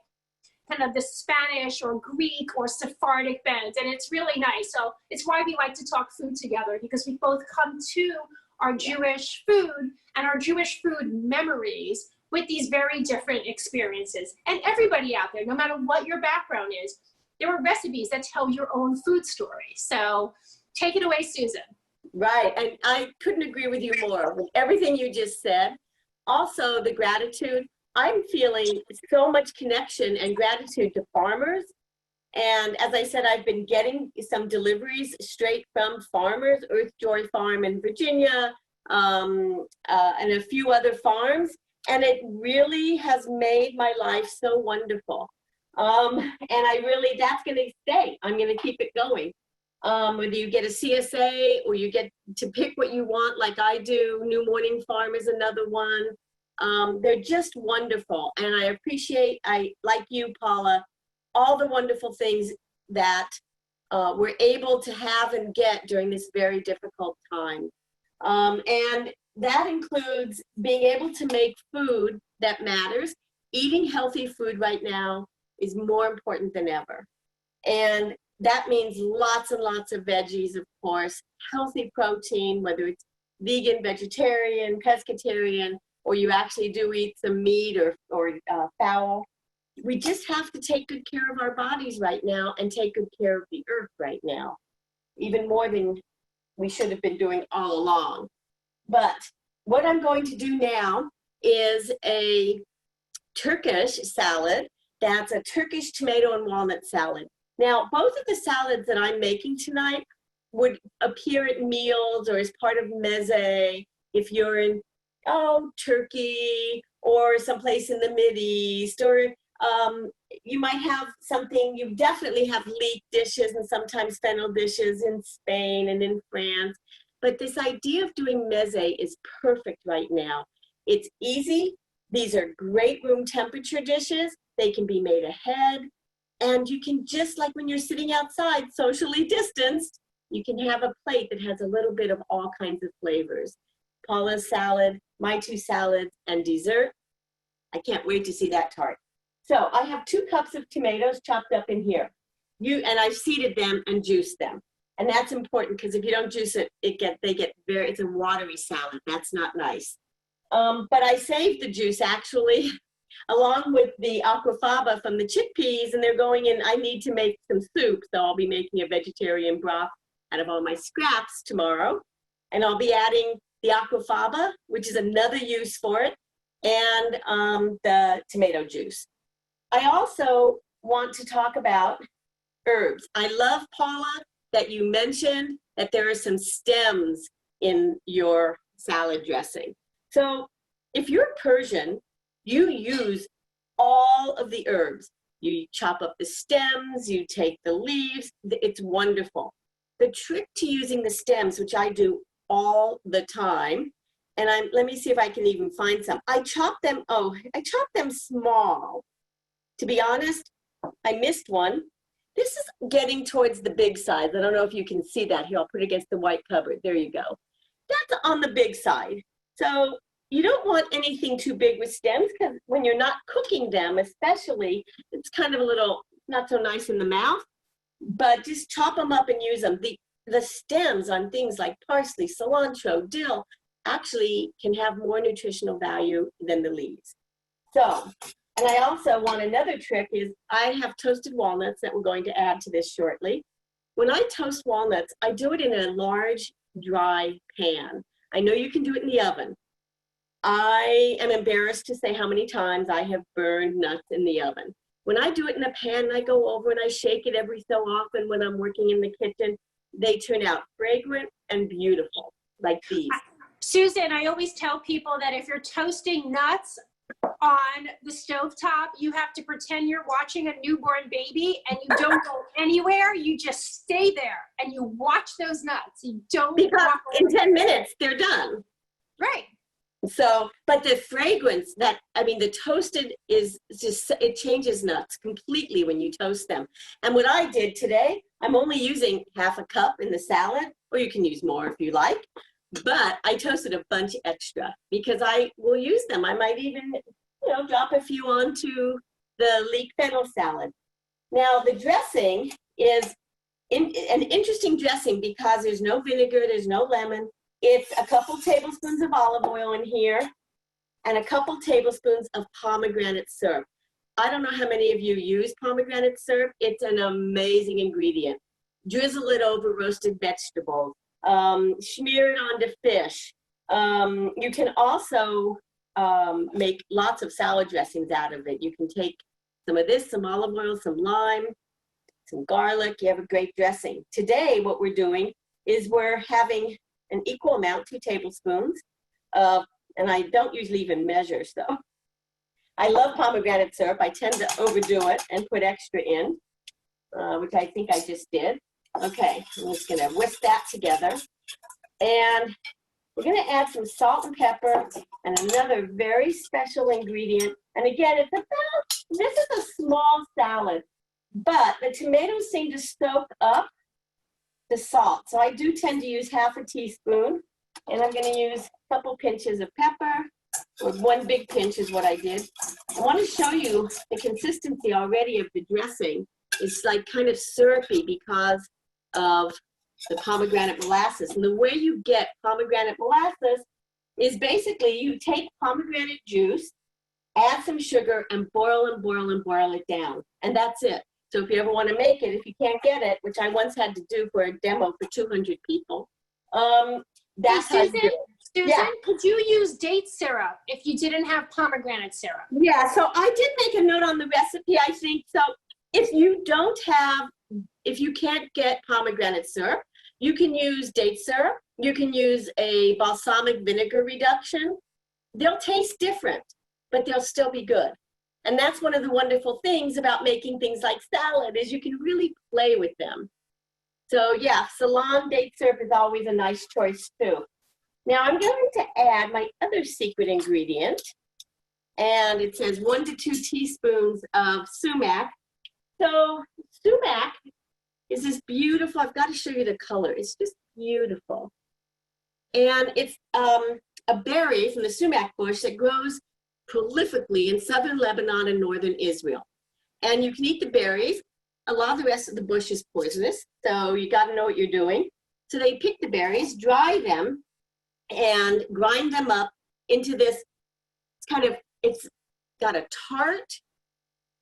kind of the Spanish or Greek or Sephardic bent, and it's really nice. So it's why we like to talk food together, because we both come to our Jewish food and our Jewish food memories with these very different experiences. And everybody out there, no matter what your background is, there are recipes that tell your own food story. So take it away, Susan. Right, and I couldn't agree with you more with everything you just said. Also, the gratitude. I'm feeling so much connection and gratitude to farmers. And as I said, I've been getting some deliveries straight from farmers, Earth Joy Farm in Virginia, and a few other farms. And it really has made my life so wonderful. And that's going to stay. I'm going to keep it going. Whether you get a CSA or you get to pick what you want, like I do. New Morning Farm is another one. They're just wonderful. And I appreciate, like you, Paula, all the wonderful things that we're able to have and get during this very difficult time. And that includes being able to make food that matters. Eating healthy food right now is more important than ever. And that means lots and lots of veggies, of course, healthy protein, whether it's vegan, vegetarian, pescatarian, or you actually do eat some meat or fowl. We just have to take good care of our bodies right now and take good care of the earth right now, even more than we should have been doing all along. But what I'm going to do now is a Turkish salad. That's a Turkish tomato and walnut salad. Now, both of the salads that I'm making tonight would appear at meals or as part of meze if you're in, Turkey or someplace in the Mideast, or you might have something, you definitely have leek dishes and sometimes fennel dishes in Spain and in France. But this idea of doing meze is perfect right now. It's easy. These are great room temperature dishes. They can be made ahead. And you can, just like when you're sitting outside, socially distanced, you can have a plate that has a little bit of all kinds of flavors. Paula's salad, my two salads, and dessert. I can't wait to see that tart. So I have 2 cups of tomatoes chopped up in here. And I've seeded them and juiced them. And that's important because if you don't juice it, it's a watery salad. That's not nice. But I saved the juice actually, along with the aquafaba from the chickpeas, and they're going in. I need to make some soup, so I'll be making a vegetarian broth out of all my scraps tomorrow. And I'll be adding the aquafaba, which is another use for it, and the tomato juice. I also want to talk about herbs. I love, Paula, that you mentioned that there are some stems in your salad dressing. So if you're Persian, you use all of the herbs. You chop up the stems, you take the leaves. It's wonderful. The trick to using the stems, which I do all the time, and let me see if I can even find some. I chop them small. To be honest, I missed one. This is getting towards the big size. I don't know if you can see that here. I'll put it against the white cupboard. There you go. That's on the big side. So you don't want anything too big with stems, because when you're not cooking them, especially, it's kind of a little not so nice in the mouth. But just chop them up and use them. The stems on things like parsley, cilantro, dill actually can have more nutritional value than the leaves. So, and I also want another trick is I have toasted walnuts that we're going to add to this shortly. When I toast walnuts, I do it in a large, dry pan. I know you can do it in the oven. I am embarrassed to say how many times I have burned nuts in the oven. When I do it in a pan, I go over and I shake it every so often when I'm working in the kitchen. They turn out fragrant and beautiful, like these. Susan, I always tell people that if you're toasting nuts on the stovetop, you have to pretend you're watching a newborn baby and you don't go anywhere. You just stay there and you watch those nuts. You don't. Because in 10 minutes, they're done. Right. So, but the fragrance that, I mean, the toasted is just, it changes nuts completely when you toast them. And what I did today, I'm only using half a cup in the salad, or you can use more if you like, but I toasted a bunch extra because I will use them. I might even, drop a few onto the leek fennel salad. Now, the dressing is an interesting dressing because there's no vinegar, there's no lemon. It's a couple tablespoons of olive oil in here and a couple tablespoons of pomegranate syrup. I don't know how many of you use pomegranate syrup. It's an amazing ingredient. Drizzle it over roasted vegetables. Smear it onto fish. You can also make lots of salad dressings out of it. You can take some of this, some olive oil, some lime, some garlic. You have a great dressing. Today, what we're doing is we're having an equal amount, 2 tablespoons, and I don't usually even measure, so. I love pomegranate syrup. I tend to overdo it and put extra in, which I think I just did. Okay, I'm just gonna whisk that together. And we're gonna add some salt and pepper and another very special ingredient. And again, this is a small salad, but the tomatoes seem to soak up the salt. So I do tend to use half a teaspoon, and I'm going to use a couple pinches of pepper, or 1 big pinch is what I did. I want to show you the consistency already of the dressing. It's like kind of syrupy because of the pomegranate molasses. And the way you get pomegranate molasses is basically you take pomegranate juice, add some sugar, and boil and boil and boil it down. And that's it. So if you ever want to make it, if you can't get it, which I once had to do for a demo for 200 people, that's how you do it. Susan, yeah. Could you use date syrup if you didn't have pomegranate syrup? Yeah, so I did make a note on the recipe, I think. So if you can't get pomegranate syrup, you can use date syrup. You can use a balsamic vinegar reduction. They'll taste different, but they'll still be good. And that's one of the wonderful things about making things like salad is you can really play with them. So yeah, Ceylon date syrup is always a nice choice too. Now I'm going to add my other secret ingredient, and it says 1 to 2 teaspoons of sumac. So sumac is this beautiful, I've got to show you the color. It's just beautiful. And it's a berry from the sumac bush that grows prolifically in southern Lebanon and northern Israel. And you can eat the berries. A lot of the rest of the bush is poisonous, so you got to know what you're doing. So they pick the berries, dry them, and grind them up into this it's got a tart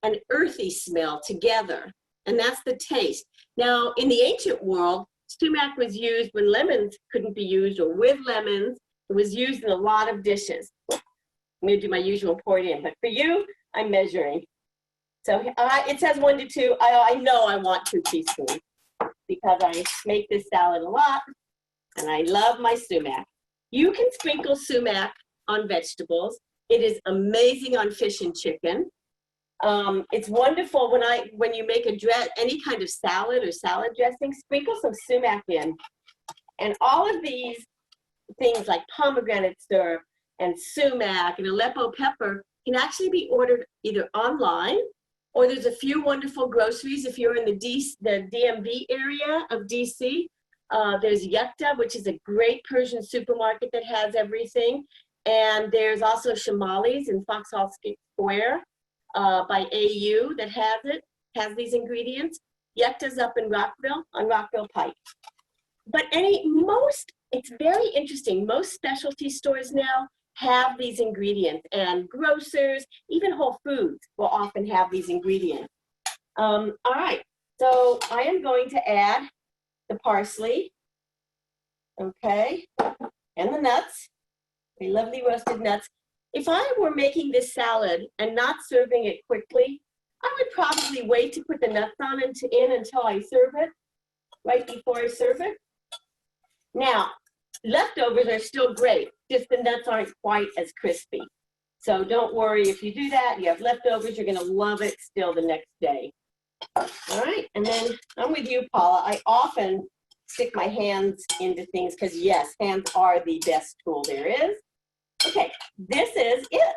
and earthy smell together, and that's the taste. Now, in the ancient world, sumac was used when lemons couldn't be used, or with lemons. It was used in a lot of dishes. I'm going to do my usual pour it in, but for you, I'm measuring. So it says 1 to 2. I know I want 2 teaspoons because I make this salad a lot, and I love my sumac. You can sprinkle sumac on vegetables. It is amazing on fish and chicken. It's wonderful when you make any kind of salad or salad dressing, sprinkle some sumac in. And all of these things like pomegranate syrup and sumac and Aleppo pepper can actually be ordered either online, or there's a few wonderful groceries if you're in the DMV area of DC. There's Yukta, which is a great Persian supermarket that has everything. And there's also Shamali's in Foxhall Square by AU that has these ingredients. Yekta's up in Rockville, on Rockville Pike. But it's very interesting. Most specialty stores now have these ingredients, and grocers, even Whole Foods will often have these ingredients. All right, so I am going to add the parsley, okay, and the nuts, the lovely roasted nuts. If I were making this salad and not serving it quickly, I would probably wait to put the nuts on until I serve it, right before I serve it. Now, leftovers are still great, just the nuts aren't quite as crispy. So don't worry if you do that. You have leftovers, you're gonna love it still the next day. All right, and then I'm with you, Paula. I often stick my hands into things because yes, hands are the best tool there is. Okay, this is it.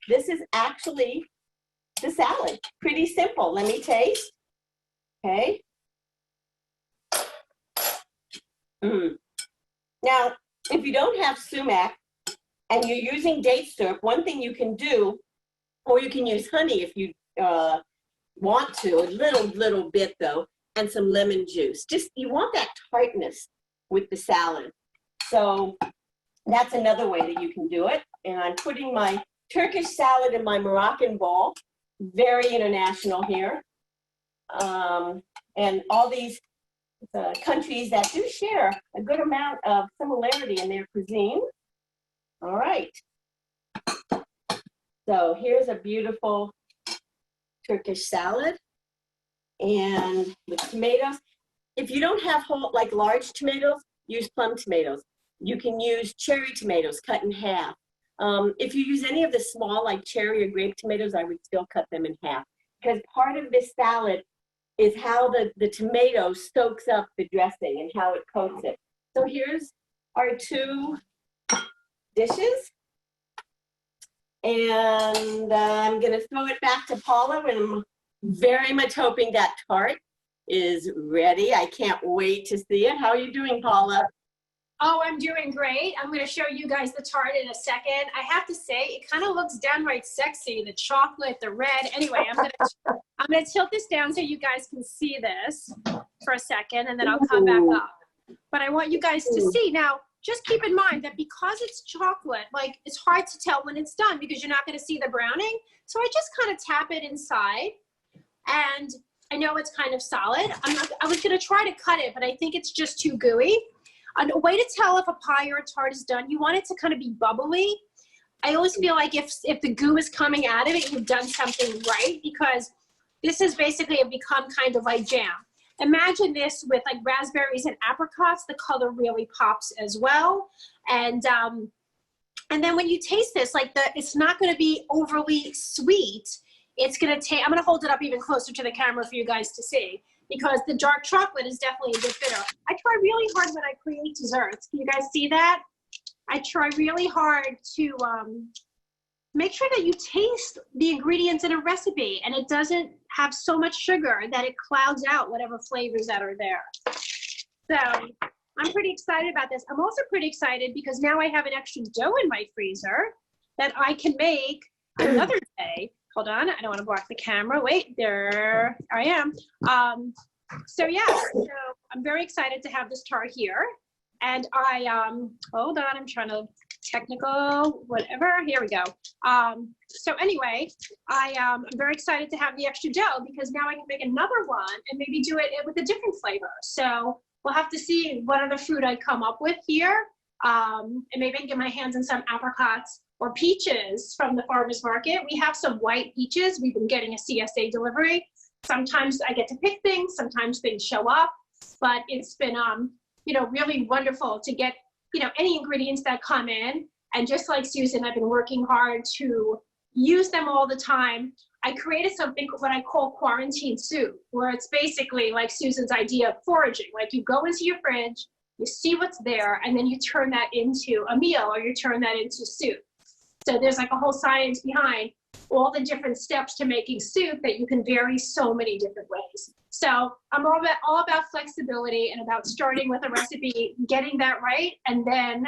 This is actually the salad. Pretty simple. Let me taste. Okay. Now, if you don't have sumac and you're using date syrup, one thing you can do, or you can use honey if you want to, a little bit though, and some lemon juice. Just, you want that tartness with the salad. So that's another way that you can do it. And I'm putting my Turkish salad in my Moroccan bowl. Very international here. And all these countries that do share a good amount of similarity in their cuisine. All right. So here's a beautiful Turkish salad and with tomatoes. If you don't have large tomatoes, use plum tomatoes. You can use cherry tomatoes cut in half. If you use any of the small, like cherry or grape tomatoes, I would still cut them in half, because part of this salad is how the tomato soaks up the dressing and how it coats it. So here's our two dishes. And I'm gonna throw it back to Paula, and I'm very much hoping that tart is ready. I can't wait to see it. How are you doing, Paula? Oh, I'm doing great. I'm going to show you guys the tart in a second. I have to say, it kind of looks downright sexy, the chocolate, the red. Anyway, I'm going to tilt this down so you guys can see this for a second, and then I'll come back up. But I want you guys to see. Now, just keep in mind that because it's chocolate, like, it's hard to tell when it's done because you're not going to see the browning. So I just kind of tap it inside, and I know it's kind of solid. I was going to try to cut it, but I think it's just too gooey. A way to tell if a pie or a tart is done, you want it to kind of be bubbly. I always feel like if the goo is coming out of it, you've done something right, because this has basically become kind of like jam. Imagine this with like raspberries and apricots. The color really pops as well. And then when you taste this, it's not going to be overly sweet. It's going to I'm going to hold it up even closer to the camera for you guys to see, because the dark chocolate is definitely a good fitter. I try really hard when I create desserts. Can you guys see that? I try really hard to make sure that you taste the ingredients in a recipe and it doesn't have so much sugar that it clouds out whatever flavors that are there. So I'm pretty excited about this. I'm also pretty excited because now I have an extra dough in my freezer that I can make another day. Hold on, I don't want to block the camera. Wait, there I am. So yeah, so I'm very excited to have this tart here. And hold on, I'm trying to, technical, whatever, here we go. So anyway, I'm very excited to have the extra dough because now I can make another one and maybe do it with a different flavor. So we'll have to see what other fruit I come up with here. And maybe I can get my hands on some apricots or peaches from the farmer's market. We have some white peaches. We've been getting a CSA delivery. Sometimes I get to pick things, sometimes things show up, but it's been, really wonderful to get, any ingredients that come in. And just like Susan, I've been working hard to use them all the time. I created something, what I call quarantine soup, where it's basically like Susan's idea of foraging. Like you go into your fridge, you see what's there, and then you turn that into a meal or you turn that into soup. So there's like a whole science behind all the different steps to making soup that you can vary so many different ways. So I'm all about flexibility and about starting with a recipe, getting that right, and then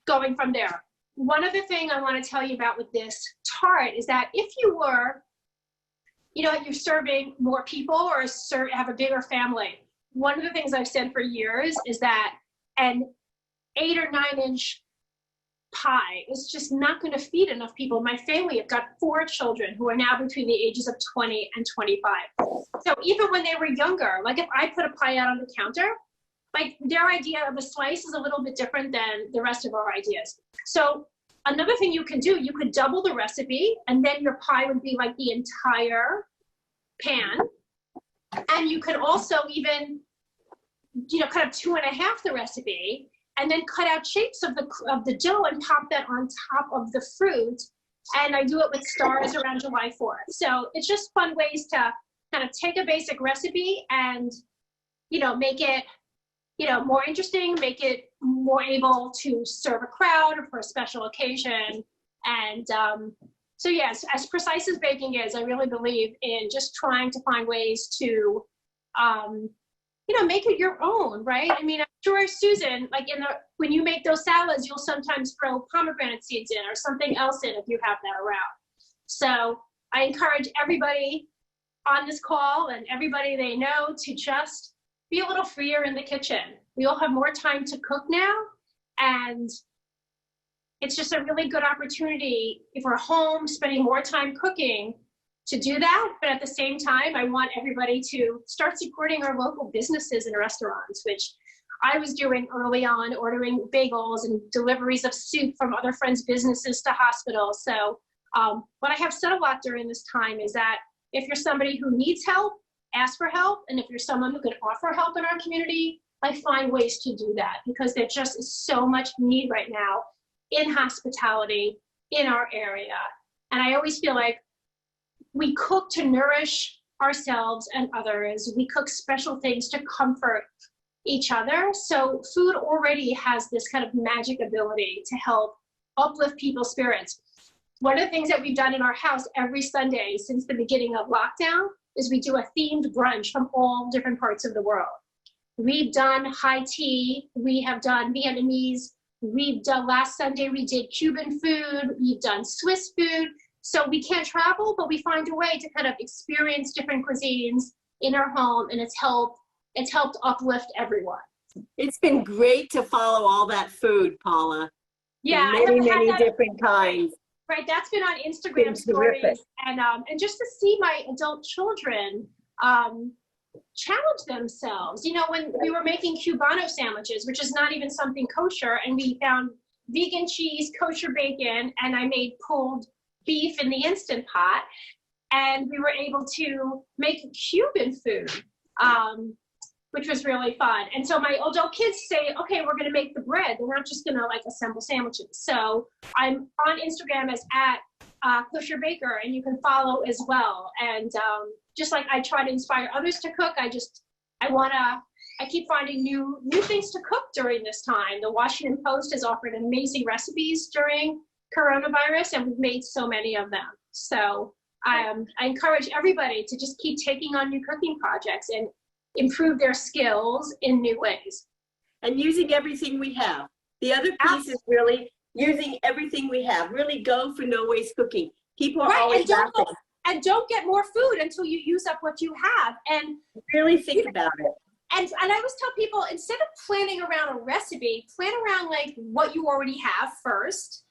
going from there. one other thing I want to tell you about with this tart is that if you were, you're serving more people or have a bigger family, one of the things I've said for years is that an 8 or 9 inch pie is just not going to feed enough people. My family have got 4 children who are now between the ages of 20 and 25. So even when they were younger, like if I put a pie out on the counter, like their idea of a slice is a little bit different than the rest of our ideas. So another thing you can do, you could double the recipe and then your pie would be like the entire pan. And you could also even, cut up 2 1/2 the recipe and then cut out shapes of the dough and pop that on top of the fruit. And I do it with stars around July 4th. So it's just fun ways to kind of take a basic recipe and, make it, more interesting, make it more able to serve a crowd or for a special occasion. And so yes, as precise as baking is, I really believe in just trying to find ways to, make it your own, right? I mean, I'm sure Susan, like when you make those salads, you'll sometimes throw pomegranate seeds in or something else in if you have that around. So I encourage everybody on this call and everybody they know to just be a little freer in the kitchen. We all have more time to cook now, and it's just a really good opportunity if we're home spending more time cooking to do that. But at the same time, I want everybody to start supporting our local businesses and restaurants, which I was doing early on, ordering bagels and deliveries of soup from other friends' businesses to hospitals. So what I have said a lot during this time is that if you're somebody who needs help, ask for help. And if you're someone who can offer help in our community, find ways to do that, because there just is so much need right now in hospitality in our area. And I always feel like we cook to nourish ourselves and others. We cook special things to comfort each other. So food already has this kind of magic ability to help uplift people's spirits. One of the things that we've done in our house every Sunday since the beginning of lockdown is we do a themed brunch from all different parts of the world. We've done high tea, we have done Vietnamese, we've done last Sunday, we did Cuban food, we've done Swiss food. So we can't travel, but we find a way to kind of experience different cuisines in our home, and it's helped uplift everyone. It's been great to follow all that food, Paula. Yeah, many different kinds. Right, that's been on Instagram stories, and just to see my adult children challenge themselves. When we were making Cubano sandwiches, which is not even something kosher, and we found vegan cheese, kosher bacon, and I made pulled beef in the Instant Pot, and we were able to make Cuban food, which was really fun. And so my adult kids say, okay, we're gonna make the bread. They're not just gonna assemble sandwiches. So I'm on Instagram as @kosher baker, and you can follow as well. And just like I try to inspire others to cook, I keep finding new things to cook during this time. The Washington Post has offered amazing recipes during coronavirus, and we've made so many of them. So I encourage everybody to just keep taking on new cooking projects and improve their skills in new ways. And using everything we have. The other piece is really using everything we have. Really go for no waste cooking. People are always laughing. And don't get more food until you use up what you have. And really think about it. And I always tell people, instead of planning around a recipe, plan around what you already have first,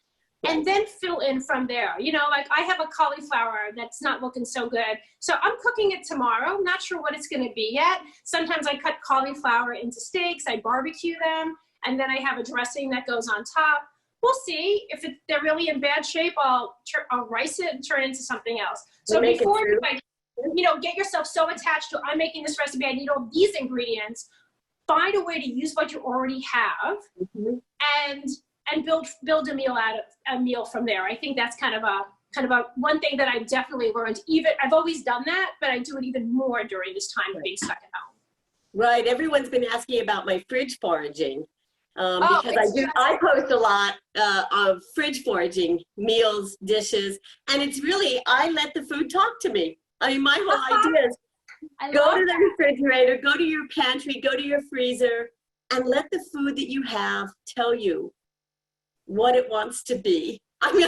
and then fill in from there. I have a cauliflower that's not looking so good. So I'm cooking it tomorrow. Not sure what it's going to be yet. Sometimes I cut cauliflower into steaks. I barbecue them. And then I have a dressing that goes on top. We'll see. If they're really in bad shape, I'll rice it and turn it into something else. So before get yourself so attached to, I'm making this recipe, I need all these ingredients, find a way to use what you already have, and build a meal from there. I think that's kind of a one thing that I definitely learned. I've always done that, but I do it even more during this time of being stuck at home. Right. Everyone's been asking about my fridge foraging. Because I post a lot of fridge foraging, meals, dishes, and it's really, I let the food talk to me. I mean, my whole idea is go to the refrigerator, go to your pantry, go to your freezer, and let the food that you have tell you what it wants to be. I mean,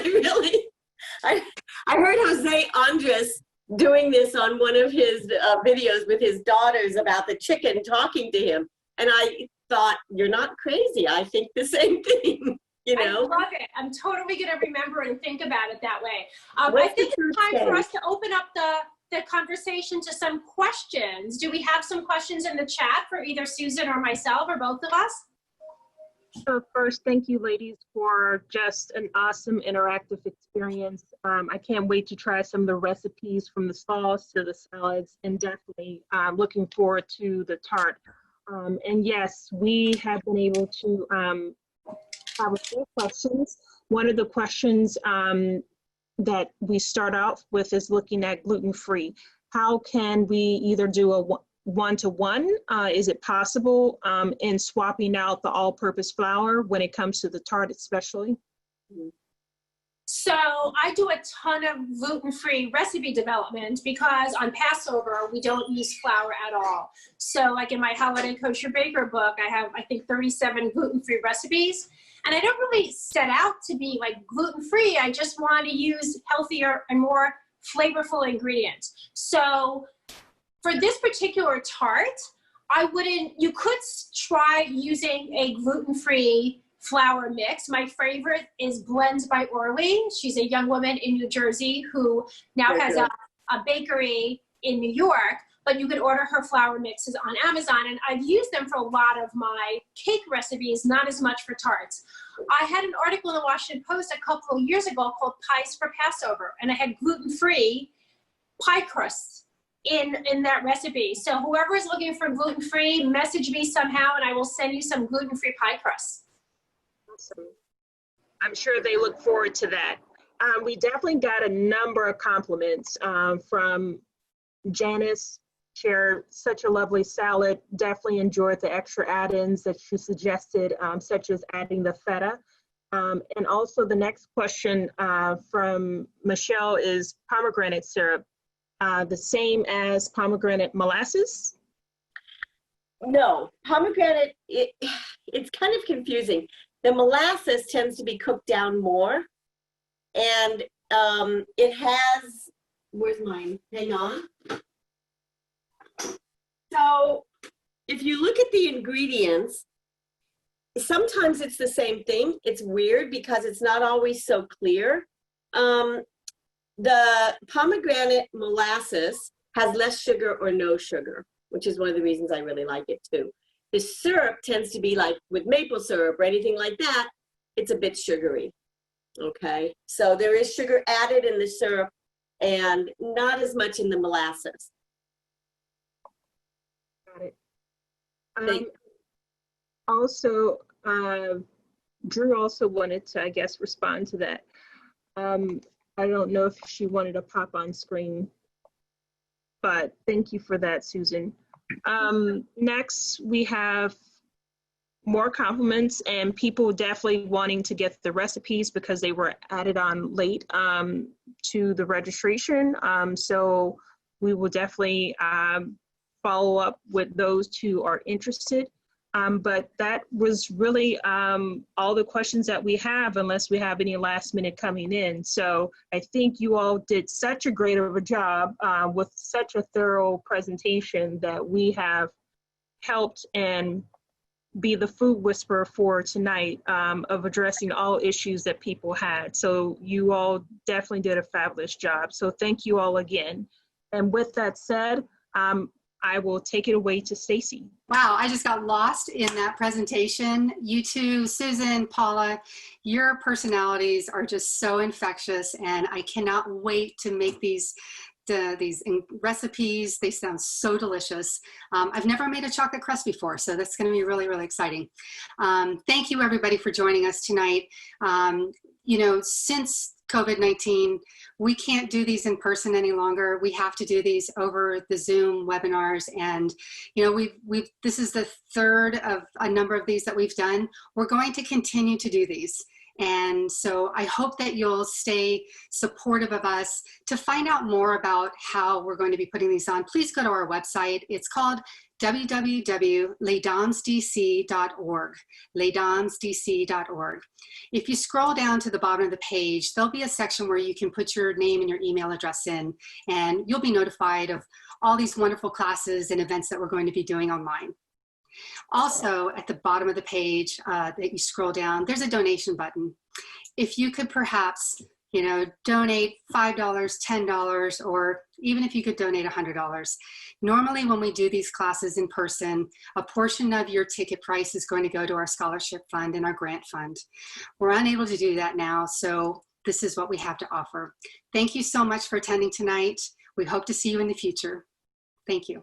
I heard Jose Andres doing this on one of his videos with his daughters about the chicken talking to him. And I thought, you're not crazy. I think the same thing, you know? I love it. I'm totally going to remember and think about it that way. I think it's time for us to open up the conversation to some questions. Do we have some questions in the chat for either Susan or myself or both of us? So first, thank you ladies for just an awesome interactive experience. I can't wait to try some of the recipes from the sauce to the salads, and definitely looking forward to the tart. And yes, we have been able to have a few questions. One of the questions that we start out with is looking at gluten-free. How can we either do a one-to-one? Is it possible in swapping out the all-purpose flour when it comes to the tart especially? So I do a ton of gluten-free recipe development because on Passover, we don't use flour at all. So like in my Holiday Kosher Baker book, I have, I think, 37 gluten-free recipes. And I don't really set out to be like gluten-free. I just want to use healthier and more flavorful ingredients. So for this particular tart, you could try using a gluten-free flour mix. My favorite is Blends by Orly. She's a young woman in New Jersey who now has a bakery in New York, but you could order her flour mixes on Amazon, and I've used them for a lot of my cake recipes, not as much for tarts. I had an article in the Washington Post a couple of years ago called Pies for Passover, and I had gluten-free pie crusts in that recipe. So whoever is looking for gluten-free, message me somehow and I will send you some gluten-free pie crusts. Awesome. I'm sure they look forward to that. We definitely got a number of compliments from Janice. Shared such a lovely salad. Definitely enjoyed the extra add-ins that she suggested, such as adding the feta. And also the next question from Michelle is pomegranate syrup, the same as pomegranate molasses? No, pomegranate, it's kind of confusing. The molasses tends to be cooked down more, and it has, where's mine? Hang on. So if you look at the ingredients, sometimes it's the same thing. It's weird because it's not always so clear. The pomegranate molasses has less sugar or no sugar, which is one of the reasons I really like it too. The syrup tends to be like with maple syrup or anything like that, it's a bit sugary, okay? So there is sugar added in the syrup and not as much in the molasses. Got it. Also, Drew also wanted to, I guess, respond to that. I don't know if she wanted to pop on screen, but thank you for that, Susan. Next, we have more compliments and people definitely wanting to get the recipes because they were added on late to the registration. So we will definitely follow up with those who are interested. But that was really all the questions that we have, unless we have any last minute coming in. So I think you all did such a great of a job with such a thorough presentation that we have helped and be the food whisperer for tonight of addressing all issues that people had. So you all definitely did a fabulous job. So thank you all again. And with that said, I will take it away to Stacy. Wow, I just got lost in that presentation. You two, Susan, Paula, your personalities are just so infectious, and I cannot wait to make these recipes. They sound so delicious. I've never made a chocolate crust before, so that's going to be really, really exciting. Thank you, everybody, for joining us tonight. You know, since COVID-19, we can't do these in person any longer. We have to do these over the Zoom webinars. And, you know, this is the third of a number of these that we've done. We're going to continue to do these. And so I hope that you'll stay supportive of us. To find out more about how we're going to be putting these on, please go to our website. It's called www.lesdansdc.org, lesdansdc.org. If you scroll down to the bottom of the page, there'll be a section where you can put your name and your email address in, and you'll be notified of all these wonderful classes and events that we're going to be doing online. Also, at the bottom of the page that you scroll down, there's a donation button. If you could perhaps, donate $5, $10, or even if you could donate $100. Normally, when we do these classes in person, a portion of your ticket price is going to go to our scholarship fund and our grant fund. We're unable to do that now, so this is what we have to offer. Thank you so much for attending tonight. We hope to see you in the future. Thank you.